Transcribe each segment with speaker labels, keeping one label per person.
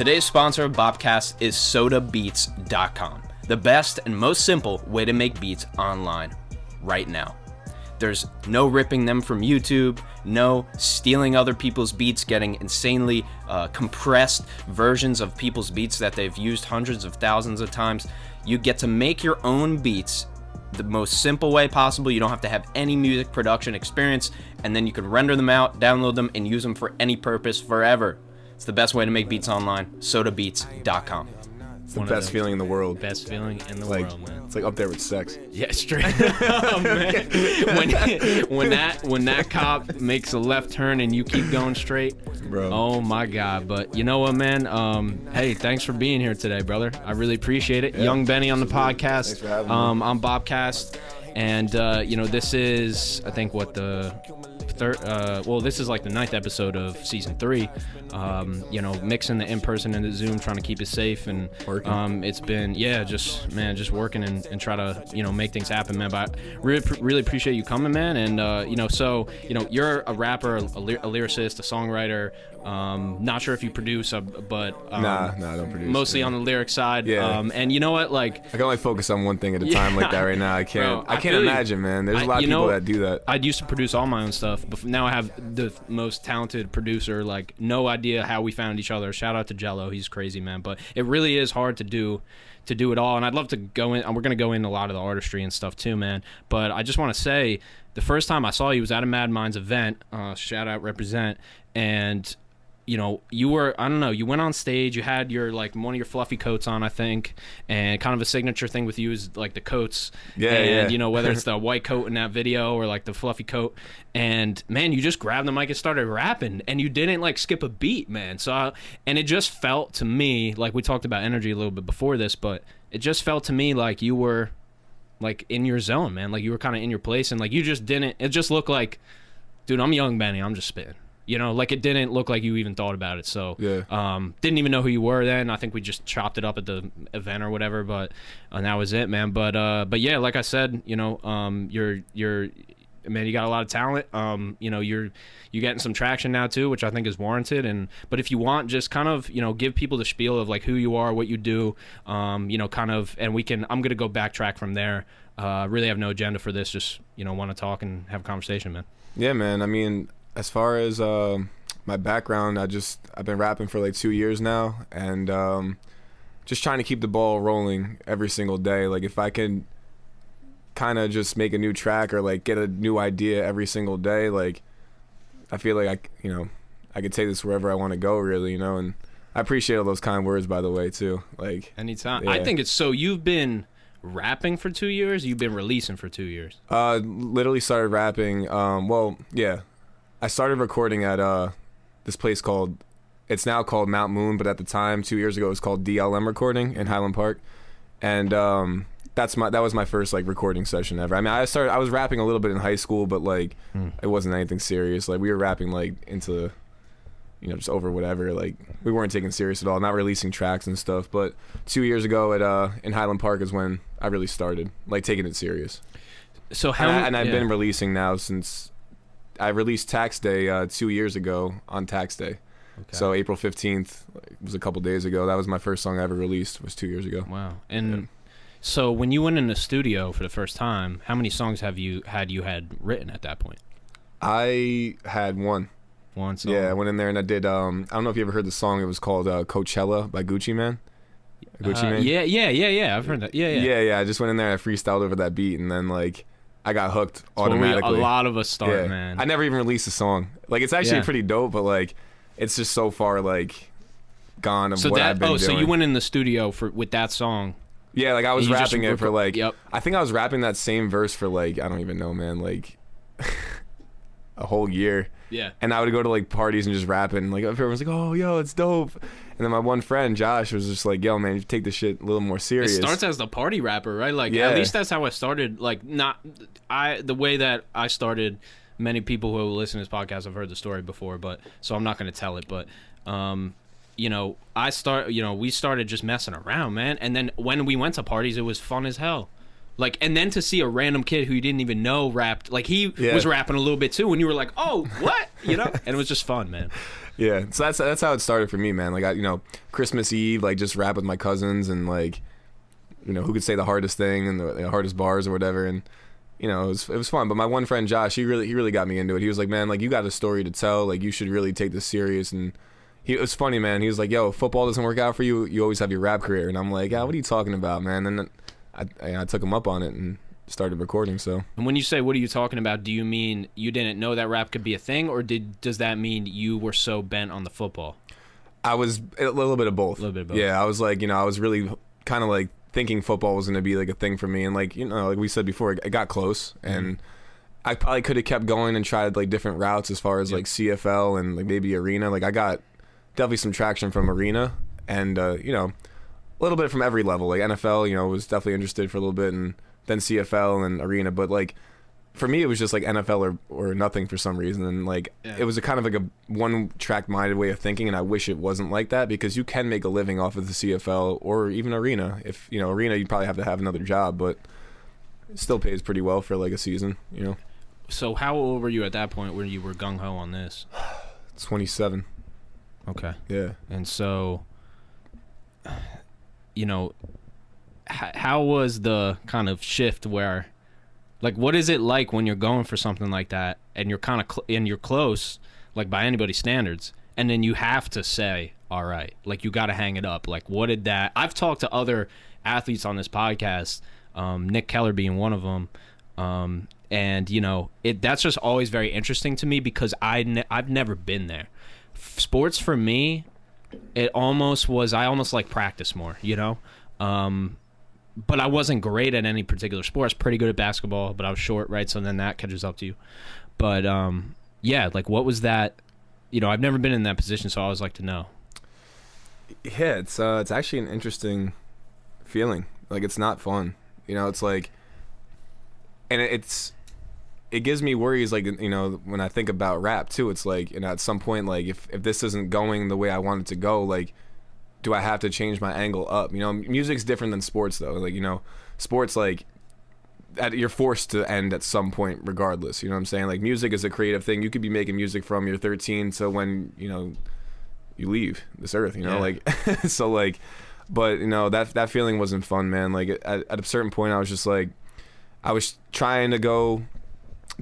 Speaker 1: Today's sponsor of BOPCAST is sodabeats.com, the best and most simple way to make beats online right now. There's no ripping them from YouTube, no stealing other people's beats, getting insanely compressed versions of people's beats that they've used hundreds of thousands of times. You get to make your own beats the most simple way possible. You don't have to have any music production experience, and then you can render them out, download them, and use them for any purpose forever. It's the best way to make beats online. sodabeats.com.
Speaker 2: It's the best feeling in the world.
Speaker 3: Best feeling in the world, man.
Speaker 2: It's like up there with sex.
Speaker 3: Yeah, straight up, man. When that cop makes a left turn and you keep going straight,
Speaker 2: bro.
Speaker 3: Oh my God. But you know what, man? Hey, thanks for being here today, brother. I really appreciate it. Yeah, Young Benny on the podcast.
Speaker 2: Thanks for having me.
Speaker 3: I'm BOPCAST, and this is, I think, what the third. This is like the 9th episode of season 3. Mixing the in-person and the Zoom, trying to keep it safe, and it's been just working and try to make things happen, man. But I really appreciate you coming, man. And you're a rapper, a lyricist, a songwriter. Not sure if you produce, but
Speaker 2: nah, I don't produce.
Speaker 3: Mostly on the lyric side.
Speaker 2: Yeah.
Speaker 3: And you know what, like,
Speaker 2: I can only focus on one thing at a time like that right now. I can't.
Speaker 3: Bro,
Speaker 2: I can't imagine, man. There's a lot of people that do that.
Speaker 3: I used to produce all my own stuff, but now I have the most talented producer. Like, no idea how we found each other. Shout out to Jello, he's crazy, man. But it really is hard to do it all, and I'd love to go in, and we're gonna go into a lot of the artistry and stuff too, man. But I just want to say, the first time I saw you was at a Mad Minds event. Shout out, represent. And you were, I don't know, you went on stage, you had your, like, one of your fluffy coats on, I think, and kind of a signature thing with you is, like, the coats. Whether it's the white coat in that video or, like, the fluffy coat. And, man, you just grabbed the mic and started rapping, and you didn't, like, skip a beat, man. And it just felt to me, like, we talked about energy a little bit before this, but it just felt to me like you were, like, in your zone, man. Like, you were kind of in your place, and, like, you just didn't, it just looked like, dude, I'm Young Benny, I'm just spitting. Like, it didn't look like you even thought about it. So, didn't even know who you were then. I think we just chopped it up at the event or whatever, but that was it, man. But yeah, like I said, you're man, you got a lot of talent. You're getting some traction now too, which I think is warranted. But if you want, just kind of, give people the spiel of, like, who you are, what you do, and I'm gonna go backtrack from there. Really have no agenda for this. Just, want to talk and have a conversation, man.
Speaker 2: Yeah, man. I mean, as far as my background, I've been rapping for like 2 years now, and just trying to keep the ball rolling every single day. Like, if I can kind of just make a new track or, like, get a new idea every single day, like, I feel like I could take this wherever I want to go, really, and I appreciate all those kind words, by the way, too. Like,
Speaker 3: anytime.
Speaker 2: Yeah.
Speaker 3: I think it's so. You've been rapping for 2 years. You've been releasing for 2 years.
Speaker 2: Literally started rapping. I started recording at this place it's now called Mount Moon, but at the time, 2 years ago, it was called DLM Recording in Highland Park, and that was my first, like, recording session ever. I mean, I was rapping a little bit in high school, but, like, it wasn't anything serious. Like, we were rapping, like, into, just over whatever. Like, we weren't taking it serious at all, not releasing tracks and stuff. But 2 years ago in Highland Park is when I really started, like, taking it serious.
Speaker 3: So
Speaker 2: I've been releasing now since I released Tax Day 2 years ago on Tax Day. Okay. So April 15th was a couple days ago. That was my first song I ever released, was 2 years ago.
Speaker 3: Wow. And so when you went in the studio for the first time, how many songs had you written at that point? I
Speaker 2: had one.
Speaker 3: One song?
Speaker 2: Yeah, I went in there and I did, I don't know if you ever heard the song. It was called Coachella by Gucci Mane.
Speaker 3: Yeah. I've heard that.
Speaker 2: Yeah. I just went in there and I freestyled over that beat, and then, like, I got hooked automatically.
Speaker 3: A lot of us start, man.
Speaker 2: I never even released a song. Like, it's actually pretty dope, but, like, it's just so far, like, gone of what I've been doing.
Speaker 3: So you went in the studio with that song.
Speaker 2: Yeah, like, I was rapping it for, like, I think I was rapping that same verse for, like, I don't even know, man, like, a whole year.
Speaker 3: Yeah.
Speaker 2: And I would go to, like, parties and just rap it, and, like, everyone's like, oh, yo, it's dope. And then my one friend, Josh, was just like, yo, man, you take this shit a little more serious.
Speaker 3: It starts as the party rapper, right? Like, at least that's how I started. Like, the way that I started, many people who listen to this podcast have heard the story before, so I'm not going to tell it. But, we started just messing around, man. And then when we went to parties, it was fun as hell. Like, and then to see a random kid who you didn't even know rapped, like he was rapping a little bit too, and you were like, oh, what? You know? And it was just fun, man.
Speaker 2: Yeah, so that's how it started for me, man. Like, Christmas Eve, like, just rap with my cousins, and, like, who could say the hardest thing and the hardest bars or whatever, and, it was fun. But my one friend, Josh, he really got me into it. He was like, man, like, you got a story to tell. Like, you should really take this serious. And it was funny, man. He was like, yo, if football doesn't work out for you, you always have your rap career. And I'm like, yeah, what are you talking about, man? And then I took him up on it and started recording. So.
Speaker 3: And when you say what are you talking about, do you mean you didn't know that rap could be a thing, or does that mean you were so bent on the football?
Speaker 2: I was a little bit of both.
Speaker 3: A little bit of both.
Speaker 2: Yeah, I was like, I was really kind of like thinking football was going to be like a thing for me, and like like we said before, it got close, and I probably could have kept going and tried like different routes as far as like CFL and like maybe arena. Like I got definitely some traction from arena, and a little bit from every level. Like NFL, was definitely interested for a little bit, and then CFL and arena. But like for me, it was just like NFL or nothing for some reason, and like it was a kind of like a one-track minded way of thinking, and I wish it wasn't like that, because you can make a living off of the CFL or even arena. If arena, you probably have to have another job, but it still pays pretty well for like a season.
Speaker 3: So how old were you at that point when you were gung ho on this?
Speaker 2: 27.
Speaker 3: Okay.
Speaker 2: Yeah.
Speaker 3: And so, how was the kind of shift where, like, what is it like when you're going for something like that and you're kind of and you're close, like by anybody's standards, and then you have to say, all right, like you got to hang it up. Like, what did that? I've talked to other athletes on this podcast, Nick Keller being one of them, and that's just always very interesting to me, because I've never been there. Sports for me, I almost like practice more, but I wasn't great at any particular sport. I was pretty good at basketball, but I was short, right? So then that catches up to you. But like what was that? I've never been in that position, so I always like to know.
Speaker 2: Yeah, it's actually an interesting feeling. Like, it's not fun. It's like, and it gives me worries, like, when I think about rap too. It's like, at some point, like, if this isn't going the way I want it to go, like, do I have to change my angle up? Music's different than sports, though. Like, sports, like, you're forced to end at some point regardless. You know what I'm saying? Like, music is a creative thing. You could be making music from you're 13 to when, you leave this earth, like, so, like, but, that feeling wasn't fun, man. Like, at a certain point, I was just, like, I was trying to go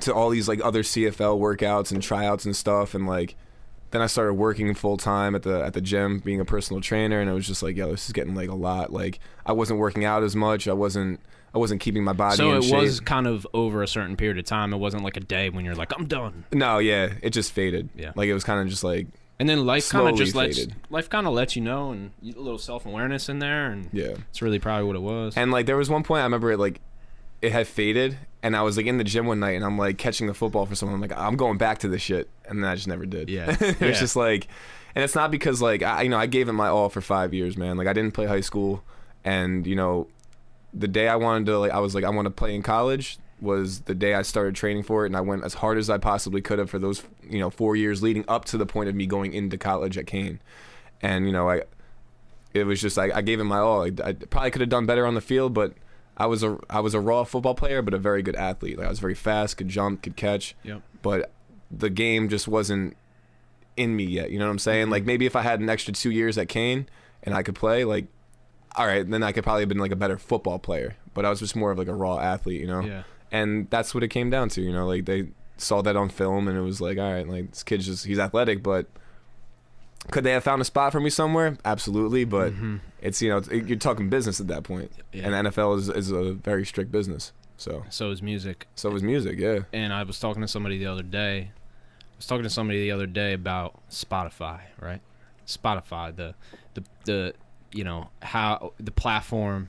Speaker 2: to all these, like, other CFL workouts and tryouts and stuff, and, like, then I started working full time at the gym, being a personal trainer, and it was just like, yo, this is getting like a lot. Like, I wasn't working out as much. I wasn't keeping my body in shape.
Speaker 3: So it was kind of over a certain period of time. It wasn't like a day when you're like, I'm done.
Speaker 2: No, yeah, it just faded.
Speaker 3: Yeah,
Speaker 2: like it was kind of just like.
Speaker 3: And then life kind of just lets and a little self-awareness in there, and
Speaker 2: yeah,
Speaker 3: it's really probably what it was.
Speaker 2: And like there was one point I remember it had faded, and I was like in the gym one night, and I'm like catching the football for someone. I'm like, I'm going back to this shit, and then I just never did.
Speaker 3: Yeah,
Speaker 2: it was just like, and it's not because like I gave it my all for 5 years, man. Like I didn't play high school, and the day I wanted to I was like I want to play in college was the day I started training for it, and I went as hard as I possibly could have for those 4 years leading up to the point of me going into college at Kane, and it was just I gave it my all. I probably could have done better on the field, but I was a raw football player, but a very good athlete. Like I was very fast, could jump, could catch.
Speaker 3: Yep.
Speaker 2: But the game just wasn't in me yet. You know what I'm saying?
Speaker 3: Mm-hmm.
Speaker 2: Like maybe if I had an extra 2 years at Kane and I could play, like, all right, then I could probably have been like a better football player. But I was just more of like a raw athlete,
Speaker 3: Yeah.
Speaker 2: And that's what it came down to. Like they saw that on film, and it was like, all right, like this kid's he's athletic, but could they have found a spot for me somewhere? Absolutely, but it's you're talking business at that point, and NFL is a very strict business. So
Speaker 3: is music.
Speaker 2: Yeah. And
Speaker 3: I was talking to somebody the other day. About Spotify, right? Spotify, the how the platform,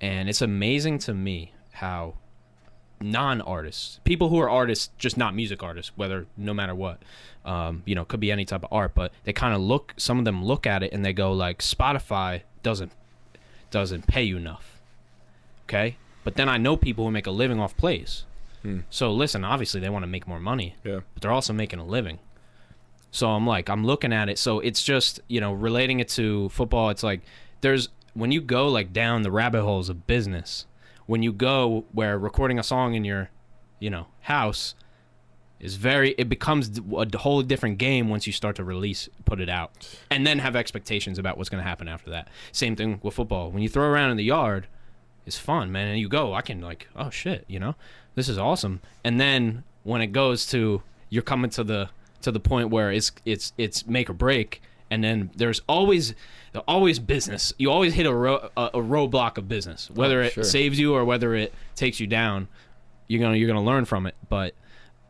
Speaker 3: and it's amazing to me how non-artists, people who are artists, just not music artists, whether no matter what, could be any type of art, but they kind of some of them look at it and they go like, Spotify doesn't pay you enough, okay? But then I know people who make a living off plays. So listen, obviously they want to make more money,
Speaker 2: yeah,
Speaker 3: but they're also making a living. So I'm looking at it, so it's just, relating it to football, it's like when you go like down the rabbit holes of business, when you go where recording a song in your, house is it becomes a whole different game once you start to put it out, and then have expectations about what's going to happen after that. Same thing with football. When you throw around in the yard, it's fun, man, and you go, I can oh shit, this is awesome. And then when it goes to, you're coming to the point where it's make or break, and then there's always business. You always hit a roadblock of business, whether it saves you or whether it takes you down. You're gonna learn from it. But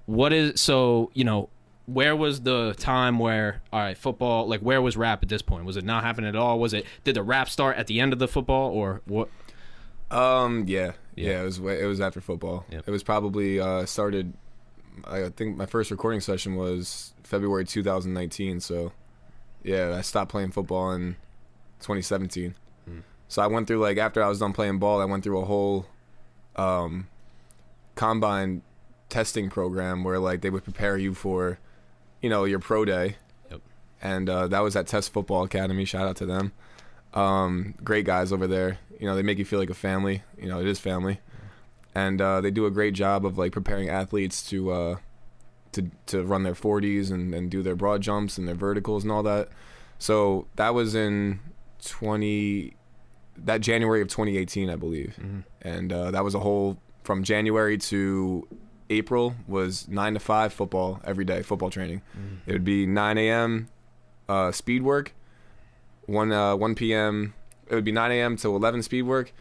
Speaker 3: where was the time where, all right, football, like, where was rap at this point? Was it not happening at all? Did the rap start at the end of the football, or what?
Speaker 2: Yeah, it was after football. Yep. It was probably started, I think my first recording session was February 2019, so yeah, I stopped playing football in 2017. So I went through, after I was done playing ball, I went through a whole combine testing program where they would prepare you for, your pro day.
Speaker 3: Yep.
Speaker 2: And that was at Test Football Academy. Shout out to them. Great guys over there. They make you feel like a family. It is family. And they do a great job of preparing athletes to run their 40s and do their broad jumps and their verticals and all that. So that was in January of 2018, I believe. Mm-hmm. And that was a whole, from January to April was 9 to 5 football every day, football training. Mm-hmm. It would be 9 a.m. Speed work, 1 p.m. It would be 9 a.m. to 11 speed work,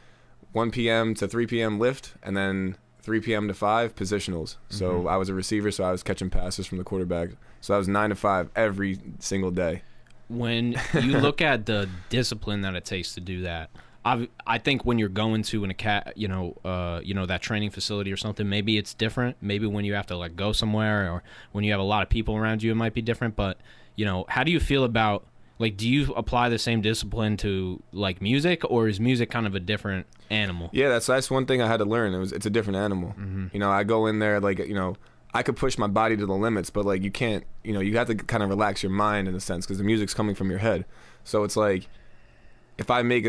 Speaker 2: 1 p.m. to 3 p.m. lift, and then 3 p.m. to 5 positionals. Mm-hmm. So I was a receiver, so I was catching passes from the quarterback. So I was 9 to 5 every single day.
Speaker 3: When you look at the discipline that it takes to do that, I think when you're going to that training facility or something, maybe it's different. Maybe when you have to go somewhere, or when you have a lot of people around you, it might be different. But how do you feel about, do you apply the same discipline to music, or is music kind of a different animal?
Speaker 2: Yeah, that's one thing I had to learn. It's a different animal. Mm-hmm. I go in there I could push my body to the limits, but you can't. You have to kind of relax your mind in a sense, because the music's coming from your head. So it's if I make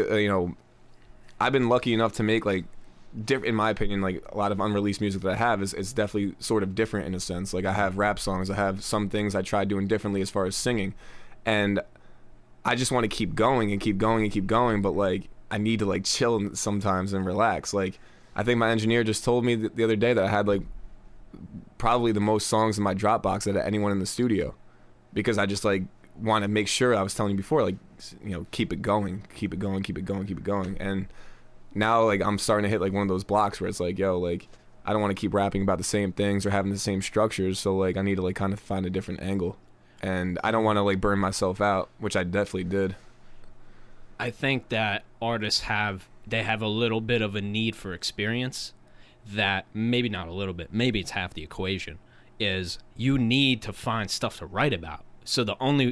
Speaker 2: I've been lucky enough to make in my opinion, a lot of unreleased music that I have is definitely sort of different in a sense. I have rap songs, I have some things I tried doing differently as far as singing, and I just want to keep going and keep going and keep going, but I need to chill sometimes and relax. I think my engineer just told me the other day that I had probably the most songs in my Dropbox out of anyone in the studio, because I just want to make sure, I was telling you before, keep it going, keep it going, keep it going, keep it going. And now I'm starting to hit one of those blocks where it's I don't want to keep rapping about the same things or having the same structures, so I need to kind of find a different angle. And I don't want to burn myself out, which I definitely did.
Speaker 3: I think that artists have a little bit of a need for experience, that maybe not a little bit, maybe it's half the equation, is you need to find stuff to write about. So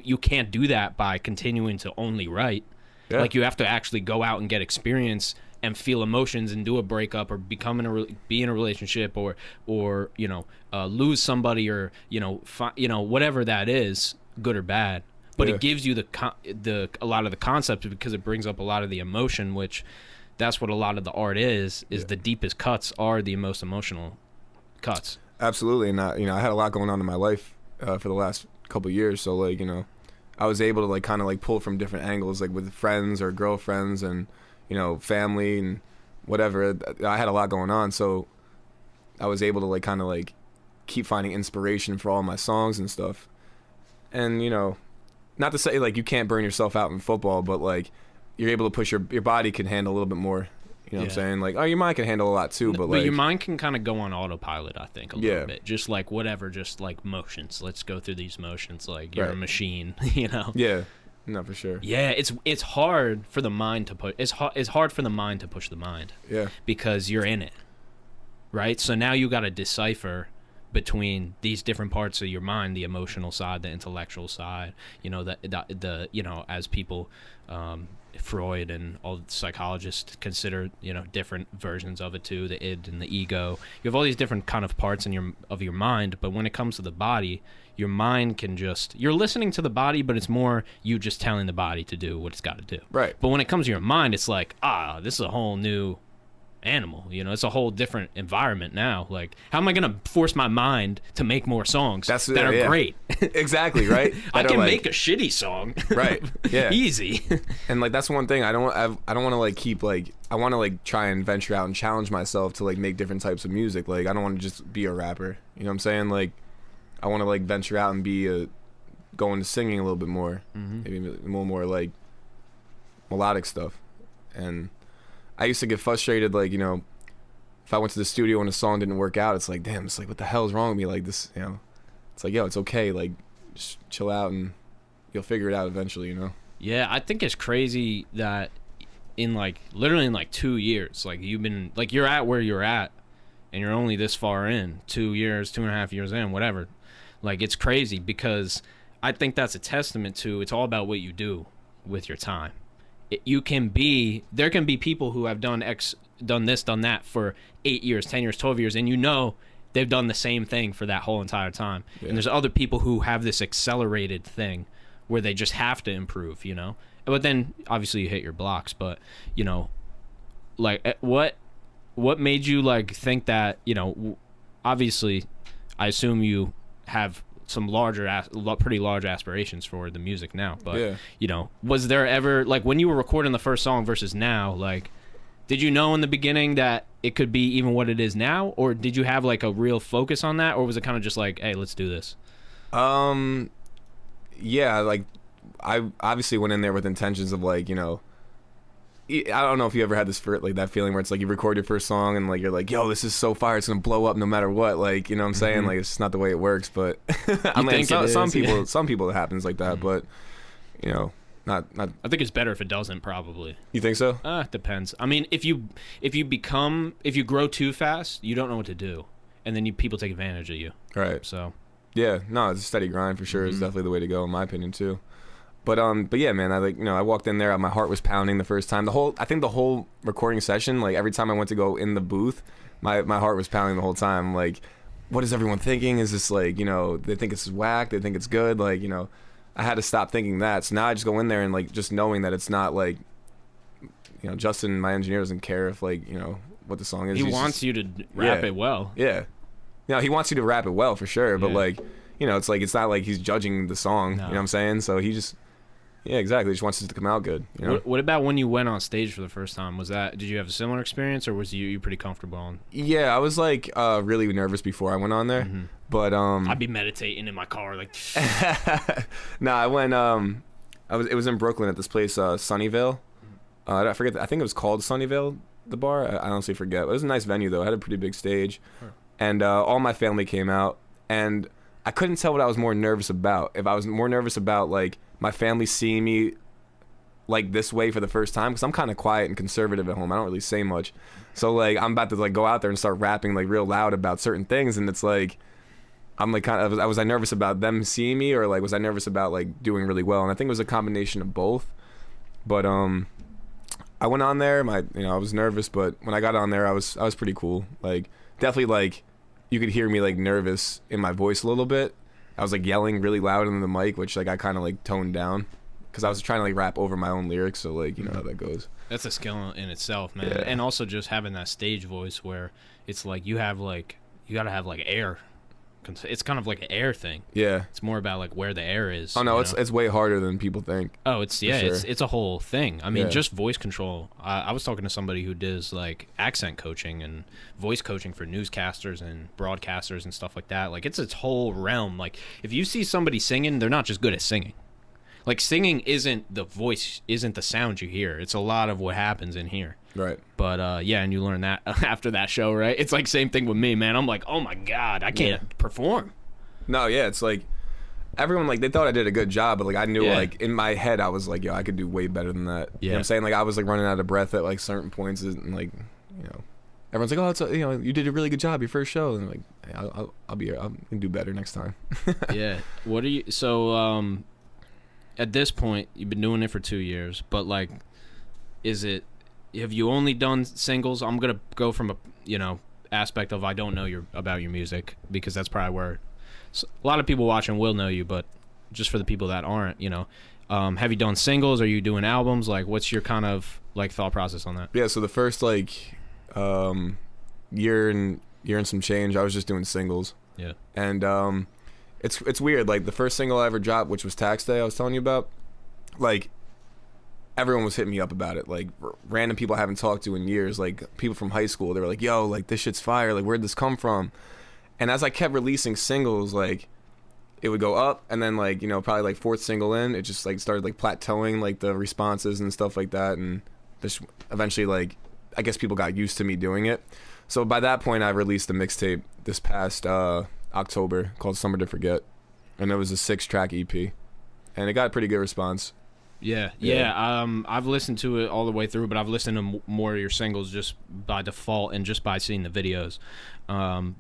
Speaker 3: you can't do that by continuing to only write. Yeah. You have to actually go out and get experience and feel emotions and do a breakup, or be in a relationship, or lose somebody, or whatever that is, good or bad. But it gives you a lot of the concepts, because it brings up a lot of the emotion, which that's what a lot of the art is the deepest cuts are the most emotional cuts.
Speaker 2: Absolutely. And I had a lot going on in my life for the last couple of years, so I was able to kind of pull from different angles, with friends or girlfriends and family and whatever. I had a lot going on, so I was able to kind of keep finding inspiration for all my songs and stuff. And not to say you can't burn yourself out in football, but you're able to push your body can handle a little bit more. You know what I'm saying? Your mind can handle a lot too, but
Speaker 3: your mind can kind of go on autopilot, I think, a little bit. Just whatever, just motions. Let's go through these motions you're a machine,
Speaker 2: Yeah. No, for sure.
Speaker 3: Yeah, it's hard for the mind to push. It's hard for the mind to push the mind.
Speaker 2: Yeah.
Speaker 3: Because you're in it, right? So now you got to decipher between these different parts of your mind: the emotional side, the intellectual side. The as people, Freud and all the psychologists consider different versions of it too: the id and the ego. You have all these different kind of parts in your mind, but when it comes to the body, your mind can you're listening to the body, but it's more you just telling the body to do what it's got to do.
Speaker 2: Right.
Speaker 3: But when it comes to your mind, it's this is a whole new animal. You know, it's a whole different environment now. Like, how am I gonna force my mind to make more songs that are great?
Speaker 2: Exactly, right.
Speaker 3: I can make a shitty song,
Speaker 2: right? Yeah,
Speaker 3: easy.
Speaker 2: And like that's one thing I don't want to like keep like I want to like try and venture out and challenge myself to like make different types of music. Like I don't want to just be a rapper. You know what I'm saying? Like I want to like venture out and be go into singing a little bit more, maybe a little more like melodic stuff. And I used to get frustrated, like, you know, if I went to the studio and a song didn't work out, it's like, damn, it's like, what the hell is wrong with me? Like this, you know, it's like, yo, it's okay. Like, just chill out and you'll figure it out eventually, you know?
Speaker 3: Yeah, I think it's crazy that in like, literally in like 2 years, like you've been, like you're at where you're at and you're only this far in, 2 years, 2.5 years in, whatever. Like, it's crazy because I think that's a testament to, it's all about what you do with your time. There can be people who have done this, done that for 8 years, 10 years, 12 years, and you know they've done the same thing for that whole entire time. Yeah. And there's other people who have this accelerated thing where they just have to improve, you know? But then obviously you hit your blocks, but you know, like what made you like think that, you know, obviously I assume you have some pretty large aspirations for the music now, but yeah. You know, was there ever, like, when you were recording the first song versus now, like, did you know in the beginning that it could be even what it is now, or did you have like a real focus on that, or was it kind of just like, hey, let's do this?
Speaker 2: Yeah, like I obviously went in there with intentions of like, you know, I don't know if you ever had this like that feeling where it's like you record your first song and like you're like, yo, this is so fire, it's gonna blow up no matter what. Like, you know what I'm saying? Like, it's just not the way it works. But I mean, some people it happens like that. But you know, not. I
Speaker 3: think it's better if it doesn't. Probably.
Speaker 2: You think so?
Speaker 3: It depends. I mean, if you grow too fast, you don't know what to do, and then people take advantage of you.
Speaker 2: Right.
Speaker 3: So.
Speaker 2: Yeah. No, it's a steady grind for sure. It's definitely the way to go, in my opinion too. But yeah, man, I walked in there, my heart was pounding the first time. I think the whole recording session, like every time I went to go in the booth, my heart was pounding the whole time. Like, what is everyone thinking? Is this like, you know, they think it's whack, they think it's good, like, you know, I had to stop thinking that. So now I just go in there and like just knowing that it's not like, you know, Justin, my engineer, doesn't care if like, you know, what the song is.
Speaker 3: He wants you to rap it well.
Speaker 2: Yeah. You know, he wants you to rap it well for sure, but like, you know, it's like, it's not like he's judging the song, no. You know what I'm saying? So he just, yeah, exactly. He just wants it to come out good. You know?
Speaker 3: What about when you went on stage for the first time? Did you have a similar experience, or was you pretty comfortable on?
Speaker 2: Yeah, I was like really nervous before I went on there, but
Speaker 3: I'd be meditating in my car like.
Speaker 2: No, I went. It was in Brooklyn at this place, Sunnyvale. I forget. I think it was called Sunnyvale, the bar. I honestly forget. It was a nice venue though. It had a pretty big stage, and all my family came out, and I couldn't tell what I was more nervous about. If I was more nervous about like my family seeing me like this way for the first time, because I'm kind of quiet and conservative at home. I don't really say much. So like I'm about to like go out there and start rapping like real loud about certain things, and it's like I'm like was I nervous about them seeing me, or like was I nervous about like doing really well? And I think it was a combination of both. But I went on there, I was nervous, but when I got on there I was pretty cool. Like definitely like you could hear me like nervous in my voice a little bit. I was like yelling really loud into the mic, which like I kind of like toned down because I was trying to like rap over my own lyrics. So like, you know how that goes.
Speaker 3: That's a skill in itself, man.
Speaker 2: Yeah.
Speaker 3: And also just having that stage voice where it's like you gotta have like air. It's kind of like an air thing.
Speaker 2: Yeah.
Speaker 3: It's more about like where the air is.
Speaker 2: Oh no, it's way harder than people think.
Speaker 3: Oh, it's a whole thing. I mean, just voice control. I was talking to somebody who does like accent coaching and voice coaching for newscasters and broadcasters and stuff like that. Like it's its whole realm. Like if you see somebody singing, they're not just good at singing. Like singing isn't the voice, isn't the sound you hear. It's a lot of what happens in here.
Speaker 2: Right.
Speaker 3: But yeah, and you learn that after that show, right? It's like same thing with me, man. I'm like, oh my God, I can't perform.
Speaker 2: No, yeah, it's like everyone like they thought I did a good job, but like I knew like in my head I was like, yo, I could do way better than that. You know what I'm saying? Like I was like running out of breath at like certain points, and like, you know, everyone's like, oh, you did a really good job your first show, and I'm like, hey, I'll be here. I can do better next time.
Speaker 3: Yeah. What are you? So at this point, you've been doing it for 2 years, but like, have you only done singles? I'm gonna go from a aspect of I don't know about your music, because that's probably where a lot of people watching will know you, but just for the people that aren't, have you done singles? Are you doing albums? Like, what's your kind of like thought process on that?
Speaker 2: Yeah, so the first like year and some change, I was just doing singles.
Speaker 3: Yeah.
Speaker 2: And it's weird. Like the first single I ever dropped, which was Tax Day, I was telling you about, like everyone was hitting me up about it. Like random people I haven't talked to in years, like people from high school. They were like, "Yo, like this shit's fire. Like where'd this come from?" And as I kept releasing singles, like it would go up, and then like, you know, probably like fourth single in, it just like started like plateauing, like the responses and stuff like that, and this eventually, like, I guess people got used to me doing it. So by that point, I released a mixtape this past October called Summer to Forget, and it was a 6-track EP, and it got a pretty good response.
Speaker 3: Yeah. I've listened to it all the way through, but I've listened to more of your singles just by default and just by seeing the videos,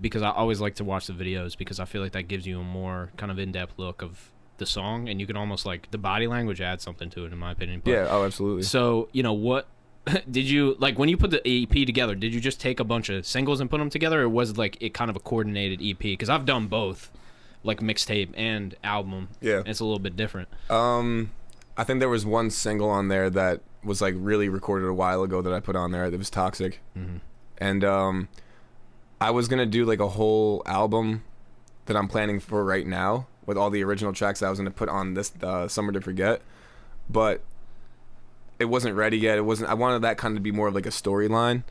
Speaker 3: because I always like to watch the videos because I feel like that gives you a more kind of in-depth look of the song, and you can almost like the body language adds something to it, in my opinion. But,
Speaker 2: yeah, oh, absolutely.
Speaker 3: So, you know, what did you like when you put the EP together? Did you just take a bunch of singles and put them together, or was it like it kind of a coordinated EP? Because I've done both, like mixtape and album.
Speaker 2: Yeah,
Speaker 3: it's a little bit different.
Speaker 2: I think there was one single on there that was like really recorded a while ago that I put on there. That was Toxic.
Speaker 3: Mm-hmm.
Speaker 2: And I was gonna do like a whole album that I'm planning for right now with all the original tracks that I was gonna put on this Summer to Forget, but it wasn't ready yet. It wasn't. I wanted that kind of to be more of like a storyline,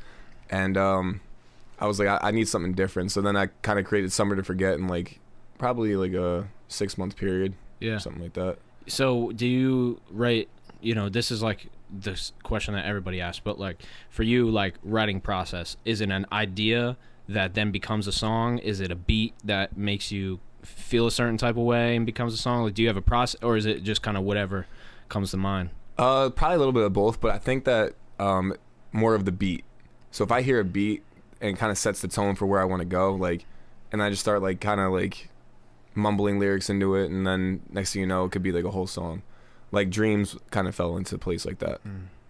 Speaker 2: and I was like, I need something different. So then I kind of created Summer to Forget in like probably like a 6-month period.
Speaker 3: Yeah,
Speaker 2: something like that.
Speaker 3: So do you write, you know, this is like this question that everybody asks, but like for you, like writing process, is it an idea that then becomes a song? Is it a beat that makes you feel a certain type of way and becomes a song? Like, do you have a process, or is it just kind of whatever comes to mind?
Speaker 2: Probably a little bit of both, but I think that more of the beat. So if I hear a beat and it kind of sets the tone for where I want to go, like, and I just start like kind of like mumbling lyrics into it, and then next thing you know, it could be like a whole song. Like Dreams kind of fell into place like that.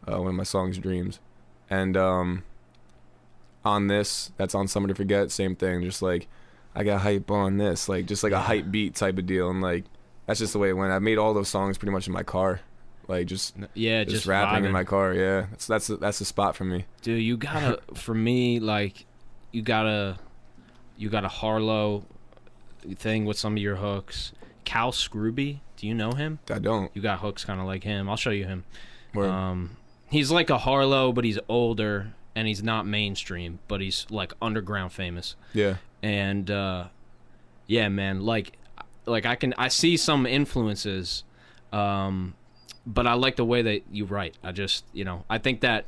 Speaker 2: One of my songs, Dreams. And on this, that's on Summer to Forget, same thing. Just like, I got hype on this, like just like a hype beat type of deal, and like that's just the way it went. I made all those songs pretty much in my car, like just rapping in my car. Yeah, that's the spot for me.
Speaker 3: Dude, you gotta for me, like you gotta Harlow thing with some of your hooks. Cal Scrooby, do you know him?
Speaker 2: I don't.
Speaker 3: You got hooks kind of like him. I'll show you him.
Speaker 2: Word.
Speaker 3: He's like a Harlow, but he's older and he's not mainstream, but he's like underground famous.
Speaker 2: Yeah.
Speaker 3: And yeah, man, like I see some influences, but I like the way that you write. I just, you know, I think that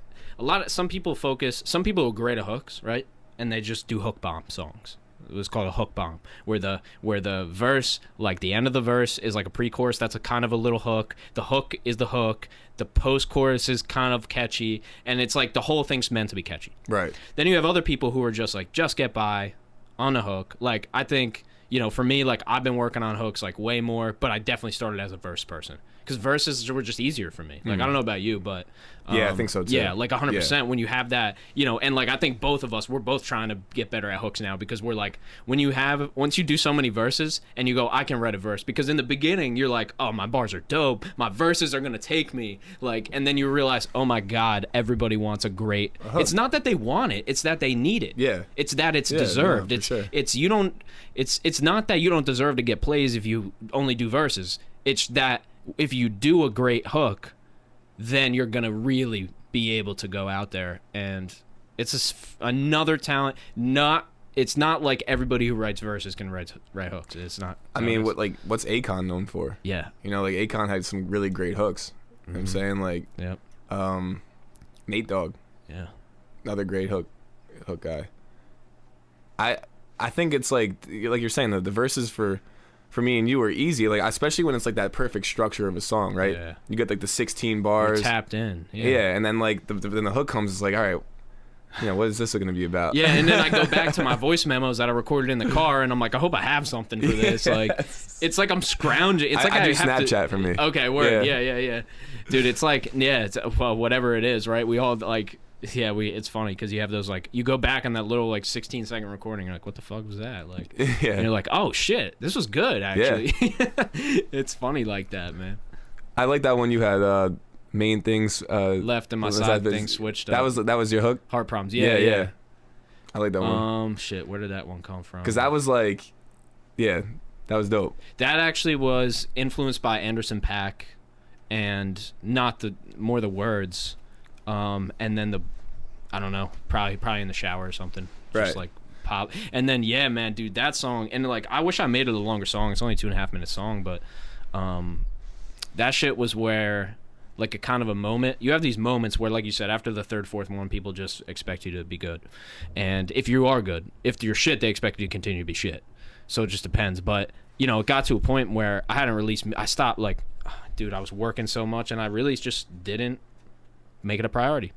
Speaker 3: some people are great at hooks, right? And they just do hook bomb songs. It was called a hook bomb, where the verse, like the end of the verse is like a pre-chorus. That's a kind of a little hook. The hook is the hook. The post-chorus is kind of catchy, and it's like the whole thing's meant to be catchy.
Speaker 2: Right.
Speaker 3: Then you have other people who are just like, just get by on a hook. Like, I think, you know, for me, like I've been working on hooks like way more, but I definitely started as a verse person because verses were just easier for me. Like, I don't know about you, but
Speaker 2: yeah, I think so too.
Speaker 3: Yeah, like 100% when you have that, you know, and like I think both of us, we're both trying to get better at hooks now because we're like, once you do so many verses and you go, I can write a verse, because in the beginning you're like, oh, my bars are dope, my verses are gonna take me, like, and then you realize, oh my God, everybody wants a great It's not that they want it, it's that they need it.
Speaker 2: Yeah.
Speaker 3: It's that it's deserved.
Speaker 2: No,
Speaker 3: It's not that you don't deserve to get plays if you only do verses. It's that if you do a great hook, then you're gonna really be able to go out there, and it's another talent. It's not like everybody who writes verses can write hooks. It's not.
Speaker 2: I mean, what's Akon known for?
Speaker 3: Yeah,
Speaker 2: you know, like Akon had some really great hooks. You know what I'm saying, like,
Speaker 3: yep.
Speaker 2: Nate Dogg,
Speaker 3: yeah,
Speaker 2: another great hook guy. I think it's like you're saying, the verses for me and you are easy, like especially when it's like that perfect structure of a song, right?
Speaker 3: Yeah.
Speaker 2: You get like the 16 bars.
Speaker 3: You're tapped in.
Speaker 2: Yeah, and then like then the hook comes, it's like, all right, you know, what is this going to be about?
Speaker 3: Yeah, and then I go back to my voice memos that I recorded in the car, and I'm like, I hope I have something for this. Like, it's like I'm scrounging. It's like
Speaker 2: I do Snapchat for me.
Speaker 3: Okay, word. Yeah. Dude, it's like, well, whatever it is, right? We all like. Yeah, it's funny because you have those, like, you go back on that little like 16-second recording, you're like, what the fuck was that? Like,
Speaker 2: yeah.
Speaker 3: And you're like, oh shit, this was good actually. Yeah. It's funny like that, man.
Speaker 2: I like that one you had, main things.
Speaker 3: Left and my side thing switched up.
Speaker 2: That was your hook.
Speaker 3: Heart Problems. Yeah.
Speaker 2: I like that one.
Speaker 3: Shit. Where did that one come from?
Speaker 2: Because that was like, yeah, that was dope.
Speaker 3: That actually was influenced by Anderson .Paak, and not the words, and then I don't know, probably in the shower or something.
Speaker 2: Right.
Speaker 3: Just like pop. And then yeah, man, dude, that song, and like I wish I made it a longer song. It's only 2.5 minute song, but that shit was where like a kind of a moment. You have these moments where, like you said, after the third, fourth one, people just expect you to be good. And if you are good, if you're shit, they expect you to continue to be shit. So it just depends. But, you know, it got to a point where I stopped, like, dude, I was working so much, and I really just didn't make it a priority.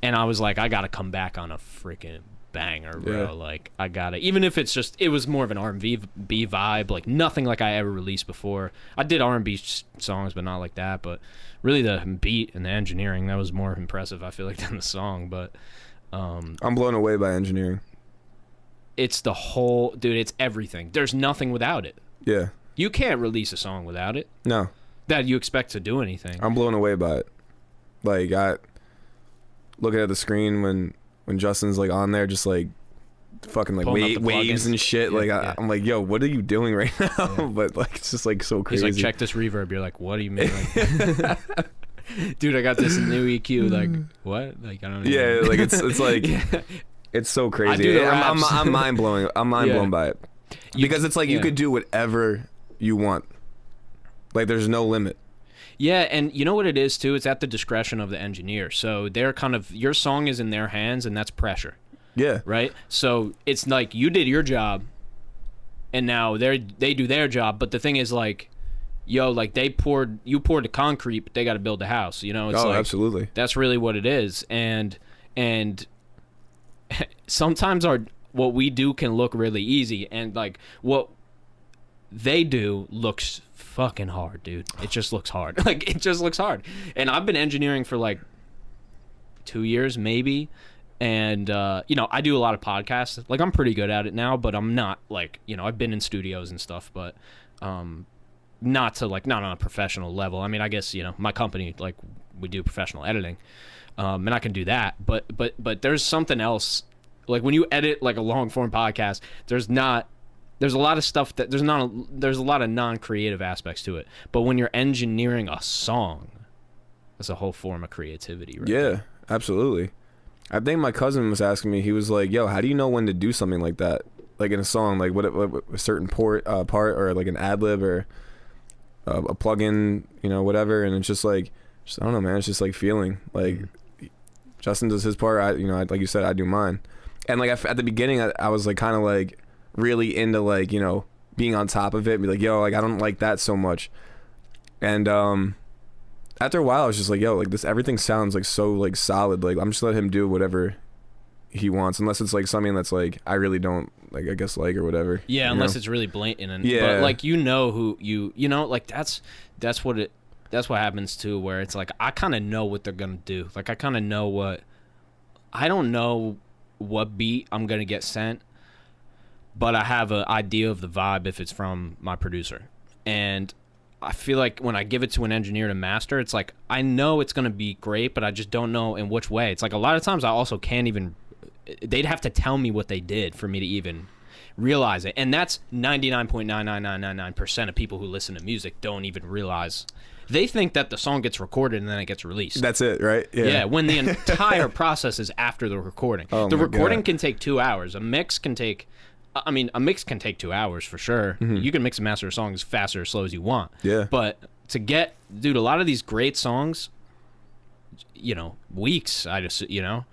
Speaker 3: And I was like, I got to come back on a freaking banger, bro. Yeah. Like, I got to, even if it's just, it was more of an R&B vibe, like nothing like I ever released before. I did R&B songs, but not like that. But really the beat and the engineering, that was more impressive, I feel like, than the song. But
Speaker 2: I'm blown away by engineering.
Speaker 3: It's the whole, dude, it's everything. There's nothing without it.
Speaker 2: Yeah.
Speaker 3: You can't release a song without it.
Speaker 2: No.
Speaker 3: That you expect to do anything.
Speaker 2: I'm blown away by it. Like, looking at the screen when Justin's like on there, just like fucking like waves and shit. Yeah, like I'm like, yo, what are you doing right now? Yeah. But like, it's just like so crazy.
Speaker 3: He's like, check this reverb. You're like, what do you mean? Like, dude, I got this new EQ. Like, what? Like, I don't know.
Speaker 2: Yeah, like it's like it's so crazy.
Speaker 3: I do the
Speaker 2: I'm mind blowing. I'm mind blown by it because it's like you could do whatever you want. Like, there's no limit.
Speaker 3: Yeah, and you know what it is, too? It's at the discretion of the engineer. So they're kind of, your song is in their hands, and that's pressure.
Speaker 2: Yeah.
Speaker 3: Right? So it's like, you did your job, and now they do their job. But the thing is, like, yo, like, you poured the concrete, but they got to build the house. You know? It's like,
Speaker 2: absolutely.
Speaker 3: That's really what it is. And sometimes what we do can look really easy, and, like, what they do looks fucking hard, dude. It just looks hard. Like, it just looks hard. And I've been engineering for like 2 years maybe, and you know, I do a lot of podcasts. Like, I'm pretty good at it now, but I'm not like, you know, I've been in studios and stuff, but not on a professional level. I mean, I guess, you know, my company, like, we do professional editing, and I can do that, but there's something else. Like, when you edit like a long form podcast, there's a lot of stuff that there's a lot of non-creative aspects to it. But when you're engineering a song, that's a whole form of creativity, right?
Speaker 2: Yeah, absolutely. I think my cousin was asking me, he was like, yo, how do you know when to do something like that? Like in a song, like what a certain part or like an ad-lib or a plug-in, you know, whatever. And it's just like, I don't know, man. It's just like feeling. Like, Justin does his part, like you said, I do mine. And like at the beginning, I was like kind of like, really into like, you know, being on top of it and be like, yo, like I don't like that so much. And after a while I was just like, yo, like this, everything sounds like so like solid. Like, I'm just letting him do whatever he wants, unless it's like something that's like I really don't like, I guess, like, or whatever.
Speaker 3: Yeah, unless it's really blatant. And but like, you know who you know, like that's what happens too, where it's like I kind of know what they're gonna do. Like, I kind of know I don't know what beat I'm gonna get sent, but I have an idea of the vibe if it's from my producer. And I feel like when I give it to an engineer to master, it's like, I know it's going to be great, but I just don't know in which way. It's like a lot of times I also can't even, they'd have to tell me what they did for me to even realize it. And that's 99.99999% of people who listen to music don't even realize. They think that the song gets recorded and then it gets released.
Speaker 2: That's it, right?
Speaker 3: Yeah, when the entire process is after the recording.
Speaker 2: Oh,
Speaker 3: the recording can take 2 hours. A mix can take 2 hours for sure. Mm-hmm. You can mix and master songs fast or slow as you want.
Speaker 2: Yeah.
Speaker 3: But to get, dude, a lot of these great songs, you know, weeks, I just, you know.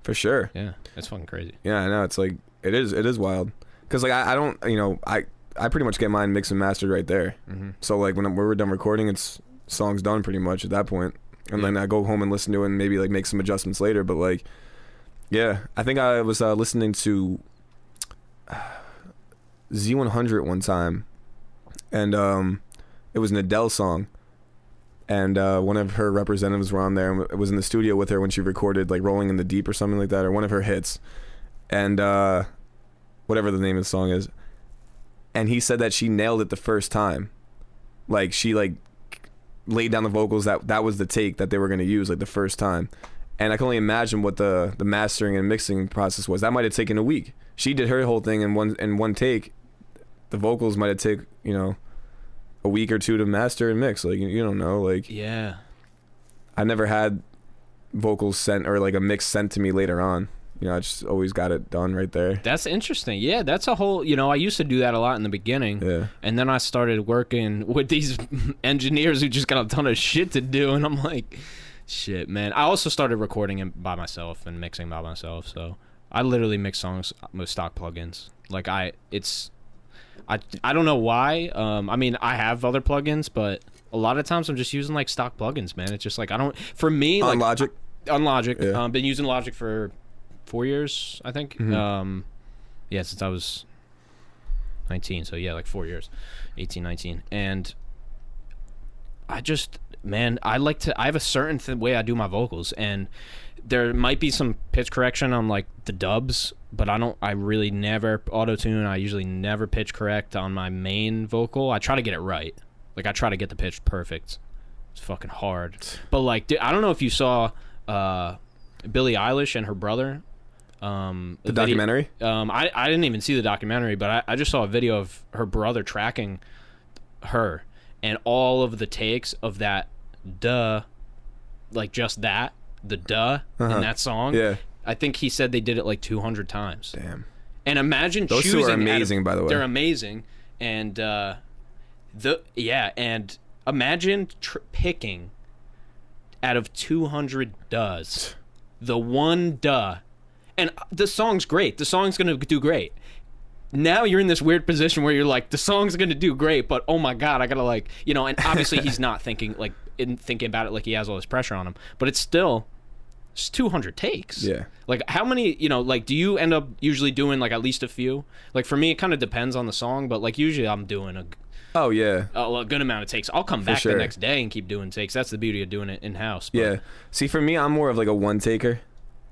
Speaker 2: For sure.
Speaker 3: Yeah, it's fucking crazy.
Speaker 2: Yeah, I know. It's like, it is wild. Because, like, I don't, you know, I pretty much get mine mixed and mastered right there. Mm-hmm. So, like, when we're done recording, it's song's done pretty much at that point. And then I go home and listen to it and maybe, like, make some adjustments later. But, like, yeah, I think I was listening to Z100 one time, and it was an Adele song, and one of her representatives were on there and was in the studio with her when she recorded like Rolling in the Deep or something like that, or one of her hits, and whatever the name of the song is, and he said that she nailed it the first time. Like, she like laid down the vocals, that was the take that they were going to use like the first time. And I can only imagine what the mastering and mixing process was. That might have taken a week. She did her whole thing in one take. The vocals might have taken, you know, a week or two to master and mix. Like, you don't know. Like,
Speaker 3: yeah,
Speaker 2: I never had vocals sent or like a mix sent to me later on. You know, I just always got it done right there.
Speaker 3: That's interesting. Yeah, that's a whole, you know, I used to do that a lot in the beginning.
Speaker 2: Yeah.
Speaker 3: And then I started working with these engineers who just got a ton of shit to do. And I'm like, shit, man. I also started recording it by myself and mixing by myself. So I literally mix songs with stock plugins. Like I don't know why. I mean, I have other plugins, but a lot of times I'm just using like stock plugins, man. It's just like, for me, like. On Logic.
Speaker 2: Yeah.
Speaker 3: Been using Logic for 4 years, I think.
Speaker 2: Mm-hmm.
Speaker 3: Yeah, since I was 19. So yeah, like 4 years, 18, 19. And I just, man, I have a certain way I do my vocals, and there might be some pitch correction on like the dubs, but I really never auto-tune. I usually never pitch correct on my main vocal. I try to get it right. Like I try to get the pitch perfect. It's fucking hard. But like, dude, I don't know if you saw Billie Eilish and her brother.
Speaker 2: The documentary?
Speaker 3: I didn't even see the documentary, but I just saw a video of her brother tracking her, and all of the takes of that like just that, the in that song.
Speaker 2: Yeah.
Speaker 3: I think he said they did it like 200 times.
Speaker 2: Damn.
Speaker 3: And imagine
Speaker 2: those
Speaker 3: choosing.
Speaker 2: Those two are amazing, by the way.
Speaker 3: They're amazing, and and imagine picking out of 200 does, the one and the song's great. The song's gonna do great. Now you're in this weird position where you're like, the song's gonna do great, but oh my god, I gotta like, you know. And obviously he's not thinking about it like he has all this pressure on him, but it's 200 takes.
Speaker 2: Yeah.
Speaker 3: Like how many, you know, like do you end up usually doing like at least a few? Like for me, it kind of depends on the song, but like usually I'm doing a good amount of takes. I'll come back the next day and keep doing takes. That's the beauty of doing it in house.
Speaker 2: Yeah. See, for me, I'm more of like a one taker.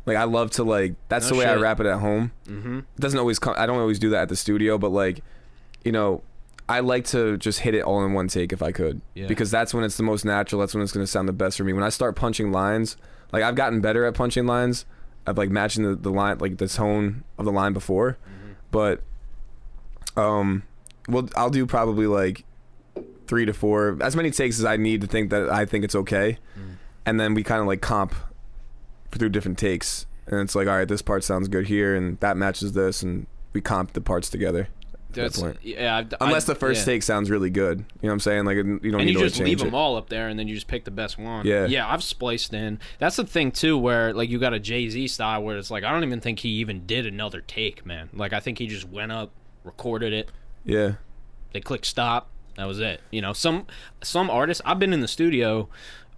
Speaker 2: Like I love to like. That's the way I rap it at home. Mm-hmm. It doesn't always come. I don't always do that at the studio, but like, you know, I like to just hit it all in one take if I could, because that's when it's the most natural. That's when it's going to sound the best for me. When I start punching lines, like I've gotten better at punching lines, of like matching the line, like the tone of the line before, but well, I'll do probably like 3 to 4, as many takes as I need to think that I think it's okay, and then we kind of like comp through different takes, and it's like, all right, this part sounds good here, and that matches this, and we comp the parts together.
Speaker 3: That's
Speaker 2: that
Speaker 3: yeah.
Speaker 2: Unless the first take sounds really good, you know what I'm saying? Like you don't need to change it. And you just leave
Speaker 3: them all up there, and then you just pick the best one.
Speaker 2: Yeah.
Speaker 3: I've spliced in. That's the thing too, where like you got a Jay-Z style where it's like I don't even think he even did another take, man. Like I think he just went up, recorded it.
Speaker 2: Yeah.
Speaker 3: They clicked stop. That was it. You know, some artists. I've been in the studio.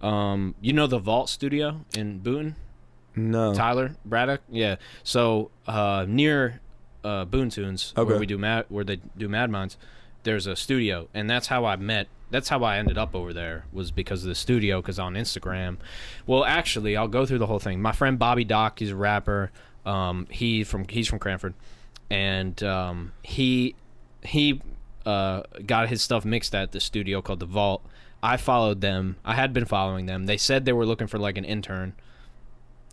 Speaker 3: You know the Vault Studio in Boonton?
Speaker 2: No.
Speaker 3: Tyler Braddock. Yeah. So near Boone Tunes,
Speaker 2: okay,
Speaker 3: where they do Mad Minds, there's a studio, and that's how I ended up over there, was because of the studio, because on Instagram. Well, actually, I'll go through the whole thing. My friend Bobby Doc, he's a rapper. He's from Cranford, and he got his stuff mixed at the studio called The Vault. I followed them. I had been following them. They said they were looking for like an intern.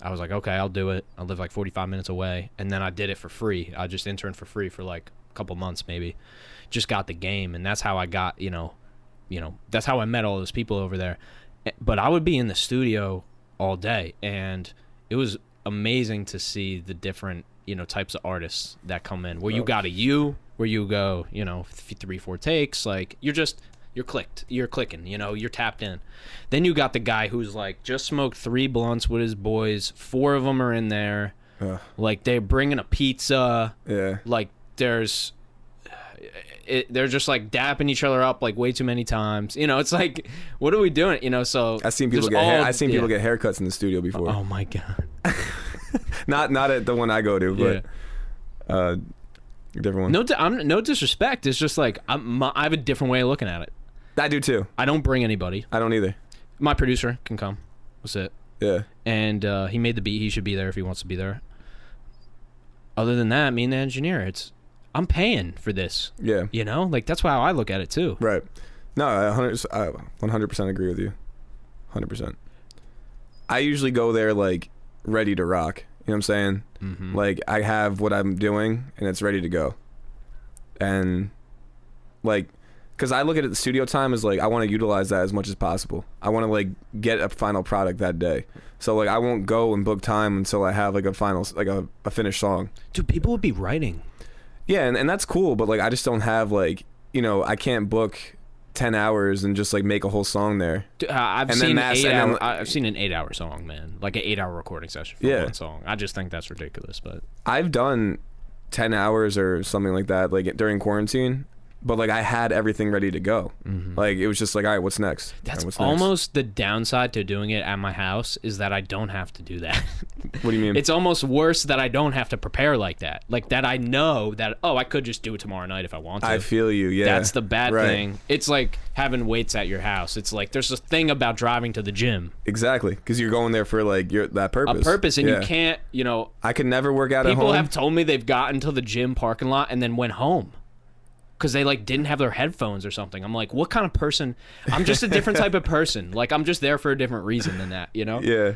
Speaker 3: I was like, okay, I'll do it. I live like 45 minutes away. And then I did it for free. I just interned for free for like a couple months maybe. Just got the game. And that's how I got, you know, that's how I met all those people over there. But I would be in the studio all day. And it was amazing to see the different, you know, types of artists that come in. Where you got where you go, you know, 3-4 takes. Like, you're clicking, you know, you're tapped in. Then you got the guy who's like just smoked 3 blunts with his boys, 4 of them are in there, like they're bringing a pizza, like they're just like dapping each other up like way too many times, you know. It's like, what are we doing, you know? So
Speaker 2: I've seen people get haircuts in the studio before.
Speaker 3: Oh my god.
Speaker 2: not at the one I go to, but different one.
Speaker 3: No disrespect, it's just like I have a different way of looking at it.
Speaker 2: I do too.
Speaker 3: I don't bring anybody.
Speaker 2: I don't either.
Speaker 3: My producer can come. That's it.
Speaker 2: Yeah.
Speaker 3: And he made the beat. He should be there if he wants to be there. Other than that, me and the engineer, I'm paying for this.
Speaker 2: Yeah.
Speaker 3: You know, like that's how I look at it too.
Speaker 2: Right. No, I 100% agree with you. 100%. I usually go there like ready to rock. You know what I'm saying?
Speaker 3: Mm-hmm.
Speaker 2: Like I have what I'm doing and it's ready to go. And like, because I look at it, the studio time as like I want to utilize that as much as possible. I want to like get a final product that day. So like I won't go and book time until I have like a final, like a finished song.
Speaker 3: Dude, people would be writing.
Speaker 2: Yeah, and that's cool, but like I just don't have like, you know, I can't book 10 hours and just like make a whole song there.
Speaker 3: Dude, I've seen an 8-hour song, man. Like an 8-hour recording session for one song. I just think that's ridiculous, but
Speaker 2: I've done 10 hours or something like that like during quarantine. But like I had everything ready to go. Mm-hmm. Like it was just like, all right, what's next?
Speaker 3: That's
Speaker 2: what's
Speaker 3: almost the downside to doing it at my house is that I don't have to do that.
Speaker 2: What do you mean?
Speaker 3: It's almost worse that I don't have to prepare like that. Like that I know that, oh, I could just do it tomorrow night if I want to.
Speaker 2: I feel you, yeah.
Speaker 3: That's the bad thing. It's like having weights at your house. It's like there's a thing about driving to the gym.
Speaker 2: Exactly, because you're going there for like that purpose.
Speaker 3: A purpose, and you can't, you know.
Speaker 2: I could never work out at home.
Speaker 3: People have told me they've gotten to the gym parking lot and then went home. Because they like didn't have their headphones or something. I'm like, what kind of person? I'm just a different type of person. Like I'm just there for a different reason than that, you know?
Speaker 2: Yeah.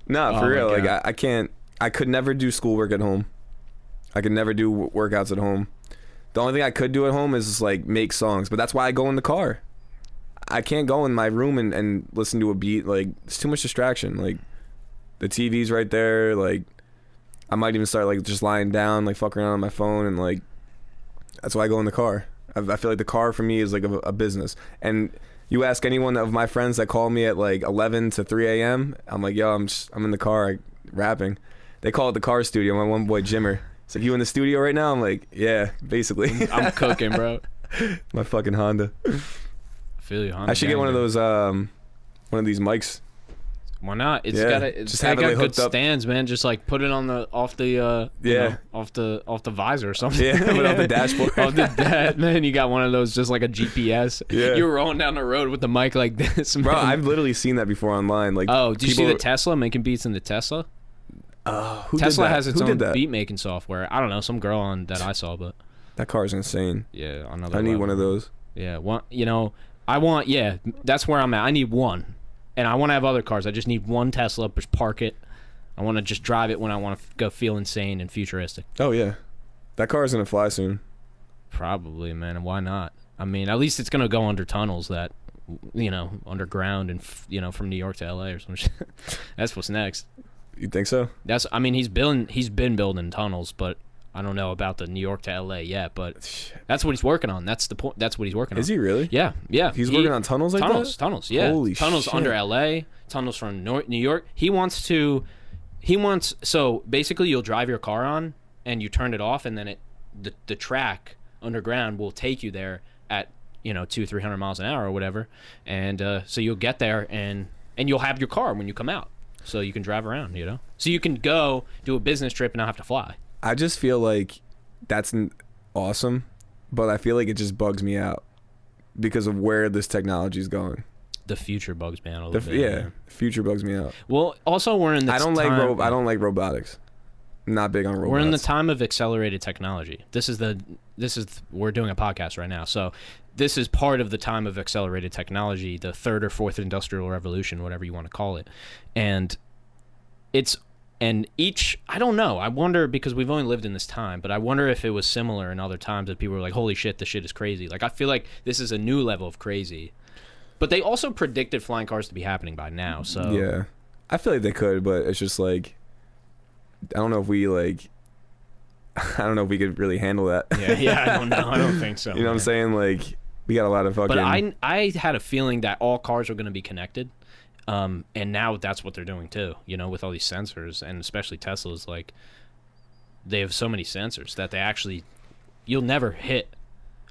Speaker 2: No, for real. Like I can't. I could never do schoolwork at home. I could never do workouts at home. The only thing I could do at home is just, like make songs. But that's why I go in the car. I can't go in my room and listen to a beat. Like it's too much distraction. Like the TV's right there. Like I might even start like just lying down, like fucking around on my phone and like. That's why I go in the car. I feel like the car for me is like a business. And you ask anyone of my friends that call me at like 11 to 3 a.m., I'm like, yo, I'm in the car rapping. They call it the car studio. My one boy, Jimmer. It's like, you in the studio right now? I'm like, yeah, basically.
Speaker 3: I'm cooking, bro.
Speaker 2: My fucking Honda.
Speaker 3: I feel you, Honda.
Speaker 2: I should get one of those, one of these mics.
Speaker 3: Why not? It's got good stands, man. Just like put it on the off the visor or something.
Speaker 2: Yeah, put it off the dashboard.
Speaker 3: Off the man, you got one of those just like a GPS. Yeah. You were rolling down the road with the mic like this, man.
Speaker 2: Bro, I've literally seen that before online. Like,
Speaker 3: oh, did you see the Tesla making beats in the Tesla? Tesla has its own beat making software. I don't know, some girl on that I saw, but
Speaker 2: that car is insane.
Speaker 3: Yeah,
Speaker 2: I need one of those.
Speaker 3: Yeah, one. You know, that's where I'm at. I need one. And I want to have other cars. I just need one Tesla, just park it. I want to just drive it when I want to go feel insane and futuristic.
Speaker 2: Oh, yeah. That car is going to fly soon.
Speaker 3: Probably, man. And why not? I mean, at least it's going to go under tunnels that, you know, underground and, you know, from New York to LA or some shit. That's what's next.
Speaker 2: You think so?
Speaker 3: I mean, he's been building tunnels, but I don't know about the New York to LA yet, but that's what he's working on. That's the point. That's what he's working on.
Speaker 2: Is he really?
Speaker 3: Yeah.
Speaker 2: He's working on tunnels like that?
Speaker 3: Tunnels, yeah.
Speaker 2: Holy
Speaker 3: tunnels
Speaker 2: shit.
Speaker 3: under LA, tunnels from New York. So basically you'll drive your car on and you turn it off and then the track underground will take you there at, you know, 200-300 miles an hour or whatever. And so you'll get there and you'll have your car when you come out. So you can drive around, you know? So you can go do a business trip and not have to fly.
Speaker 2: I just feel like that's awesome, but I feel like it just bugs me out because of where this technology is going.
Speaker 3: The future bugs me out a little bit.
Speaker 2: Yeah, the future bugs me out.
Speaker 3: Well, also we're in the
Speaker 2: I don't like robotics. I'm not big on robots.
Speaker 3: We're in the time of accelerated technology. We're doing a podcast right now, so this is part of the time of accelerated technology, the third or fourth industrial revolution, whatever you want to call it, and I don't know. I wonder, because we've only lived in this time, but I wonder if it was similar in other times that people were like, holy shit, this shit is crazy. Like, I feel like this is a new level of crazy. But they also predicted flying cars to be happening by now, so.
Speaker 2: Yeah. I feel like they could, but it's just like, I don't know if we could really handle that.
Speaker 3: Yeah, I don't know. I don't think so.
Speaker 2: You know what I'm saying? Like, we got a lot of fucking.
Speaker 3: But I had a feeling that all cars were going to be connected. And now that's what they're doing too, you know, with all these sensors, and especially Teslas, like they have so many sensors that you'll never hit,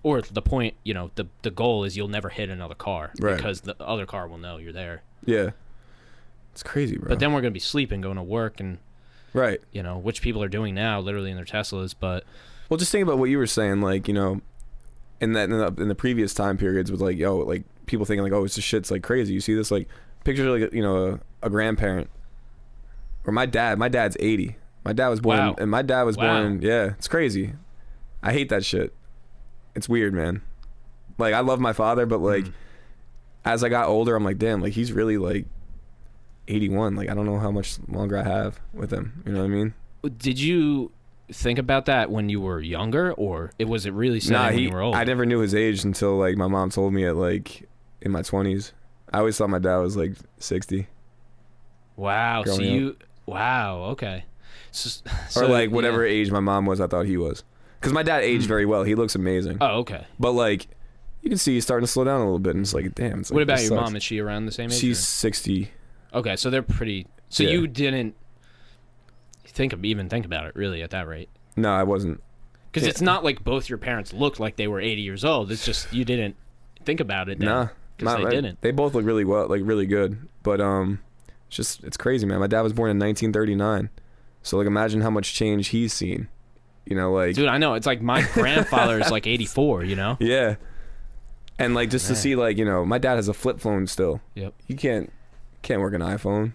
Speaker 3: or the point, you know, the goal is you'll never hit another car, right? Because the other car will know you're there.
Speaker 2: Yeah. It's crazy, bro.
Speaker 3: But then we're going to be sleeping, going to work, and
Speaker 2: right, you
Speaker 3: know, which people are doing now, literally in their Teslas. But
Speaker 2: well, just think about what you were saying, like, you know, in the previous time periods with like, yo, like people thinking like, oh, it's just shit's like crazy. You see this like picture like, you know, a grandparent or my dad's 80. My dad was born born. Yeah, it's crazy. I hate that shit. It's weird, man. Like, I love my father, but like, as I got older, I'm like, damn, like he's really like 81. Like, I don't know how much longer I have with him. You know what I mean?
Speaker 3: Did you think about that when you were younger, or was it really set when you were old?
Speaker 2: I never knew his age until like my mom told me at like in my 20s. I always thought my dad was like 60.
Speaker 3: Wow. Wow. Okay. So,
Speaker 2: or like whatever age my mom was, I thought he was. Because my dad aged very well. He looks amazing.
Speaker 3: Oh, okay.
Speaker 2: But like, you can see he's starting to slow down a little bit, and it's like, damn. It's like,
Speaker 3: what about your mom? Is she around the same age?
Speaker 2: She's 60.
Speaker 3: Okay, so they're pretty. So you didn't even think about it really at that rate?
Speaker 2: No, I wasn't.
Speaker 3: Because it's not like both your parents looked like they were 80 years old. It's just you didn't think about it.
Speaker 2: Nah,
Speaker 3: because they didn't.
Speaker 2: They both look really well, like really good. But it's crazy, man. My dad was born in 1939, so like imagine how much change he's seen. You know, like,
Speaker 3: dude, I know. It's like my grandfather is like 84. You know?
Speaker 2: Yeah. And like just to see, like, you know, my dad has a flip phone still.
Speaker 3: Yep.
Speaker 2: He can't work an iPhone.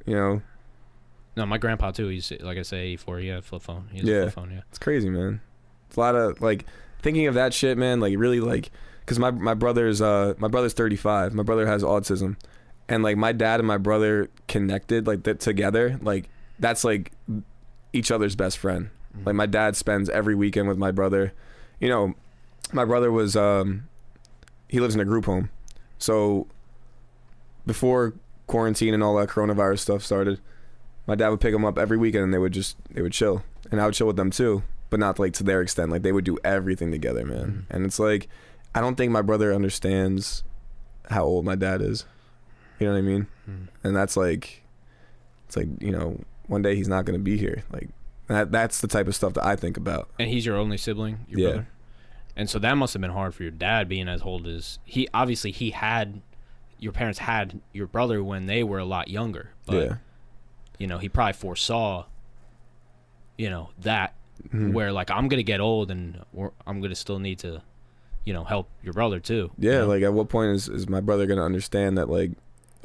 Speaker 2: You know.
Speaker 3: No, my grandpa too. He's like I say, 84. He had a flip phone. He has a flip phone. Yeah.
Speaker 2: It's crazy, man. It's a lot of like thinking of that shit, man. Like really, like, because my brother's 35. My brother has autism, and like my dad and my brother connected like that together. Like that's like each other's best friend. Like my dad spends every weekend with my brother. You know, my brother was he lives in a group home, so before quarantine and all that coronavirus stuff started, my dad would pick him up every weekend and they would chill, and I would chill with them too, but not like to their extent. Like they would do everything together, man. And it's like, I don't think my brother understands how old my dad is. You know what I mean? And that's like, it's like, you know, one day he's not going to be here. Like that's the type of stuff that I think about.
Speaker 3: And he's your only sibling, your brother? And so that must have been hard for your dad, being as old as he had. Your parents had your brother when they were a lot younger, but you know, he probably foresaw, you know, that where like I'm gonna get old and I'm gonna still need to, you know, help your brother too.
Speaker 2: Yeah,
Speaker 3: you know?
Speaker 2: like at what point is my brother gonna understand that, like,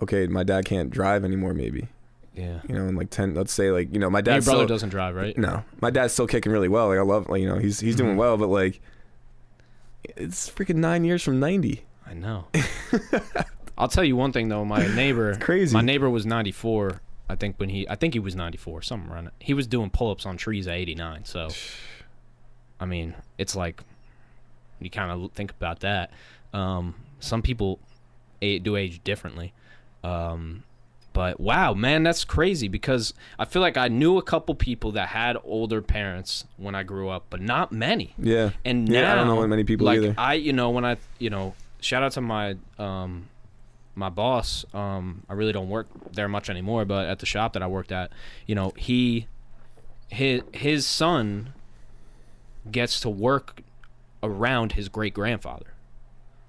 Speaker 2: okay, my dad can't drive anymore, maybe.
Speaker 3: Yeah.
Speaker 2: You know, in like 10, let's say, like, you know, my dad.
Speaker 3: Your brother doesn't drive, right?
Speaker 2: No, my dad's still kicking really well. Like I love, like, you know, he's doing well, but like, it's freaking 9 years from 90.
Speaker 3: I know. I'll tell you one thing though, my neighbor,
Speaker 2: crazy.
Speaker 3: My neighbor was 94. I think he was 94, something around it. He was doing pull-ups on trees at 89. So, I mean, it's like, you kind of think about that. Some people do age differently. But wow, man, that's crazy, because I feel like I knew a couple people that had older parents when I grew up, but not many.
Speaker 2: Yeah.
Speaker 3: And now,
Speaker 2: I don't know many people
Speaker 3: like,
Speaker 2: either.
Speaker 3: Shout out to my my boss. I really don't work there much anymore, but at the shop that I worked at, you know, his son gets to work around his great-grandfather.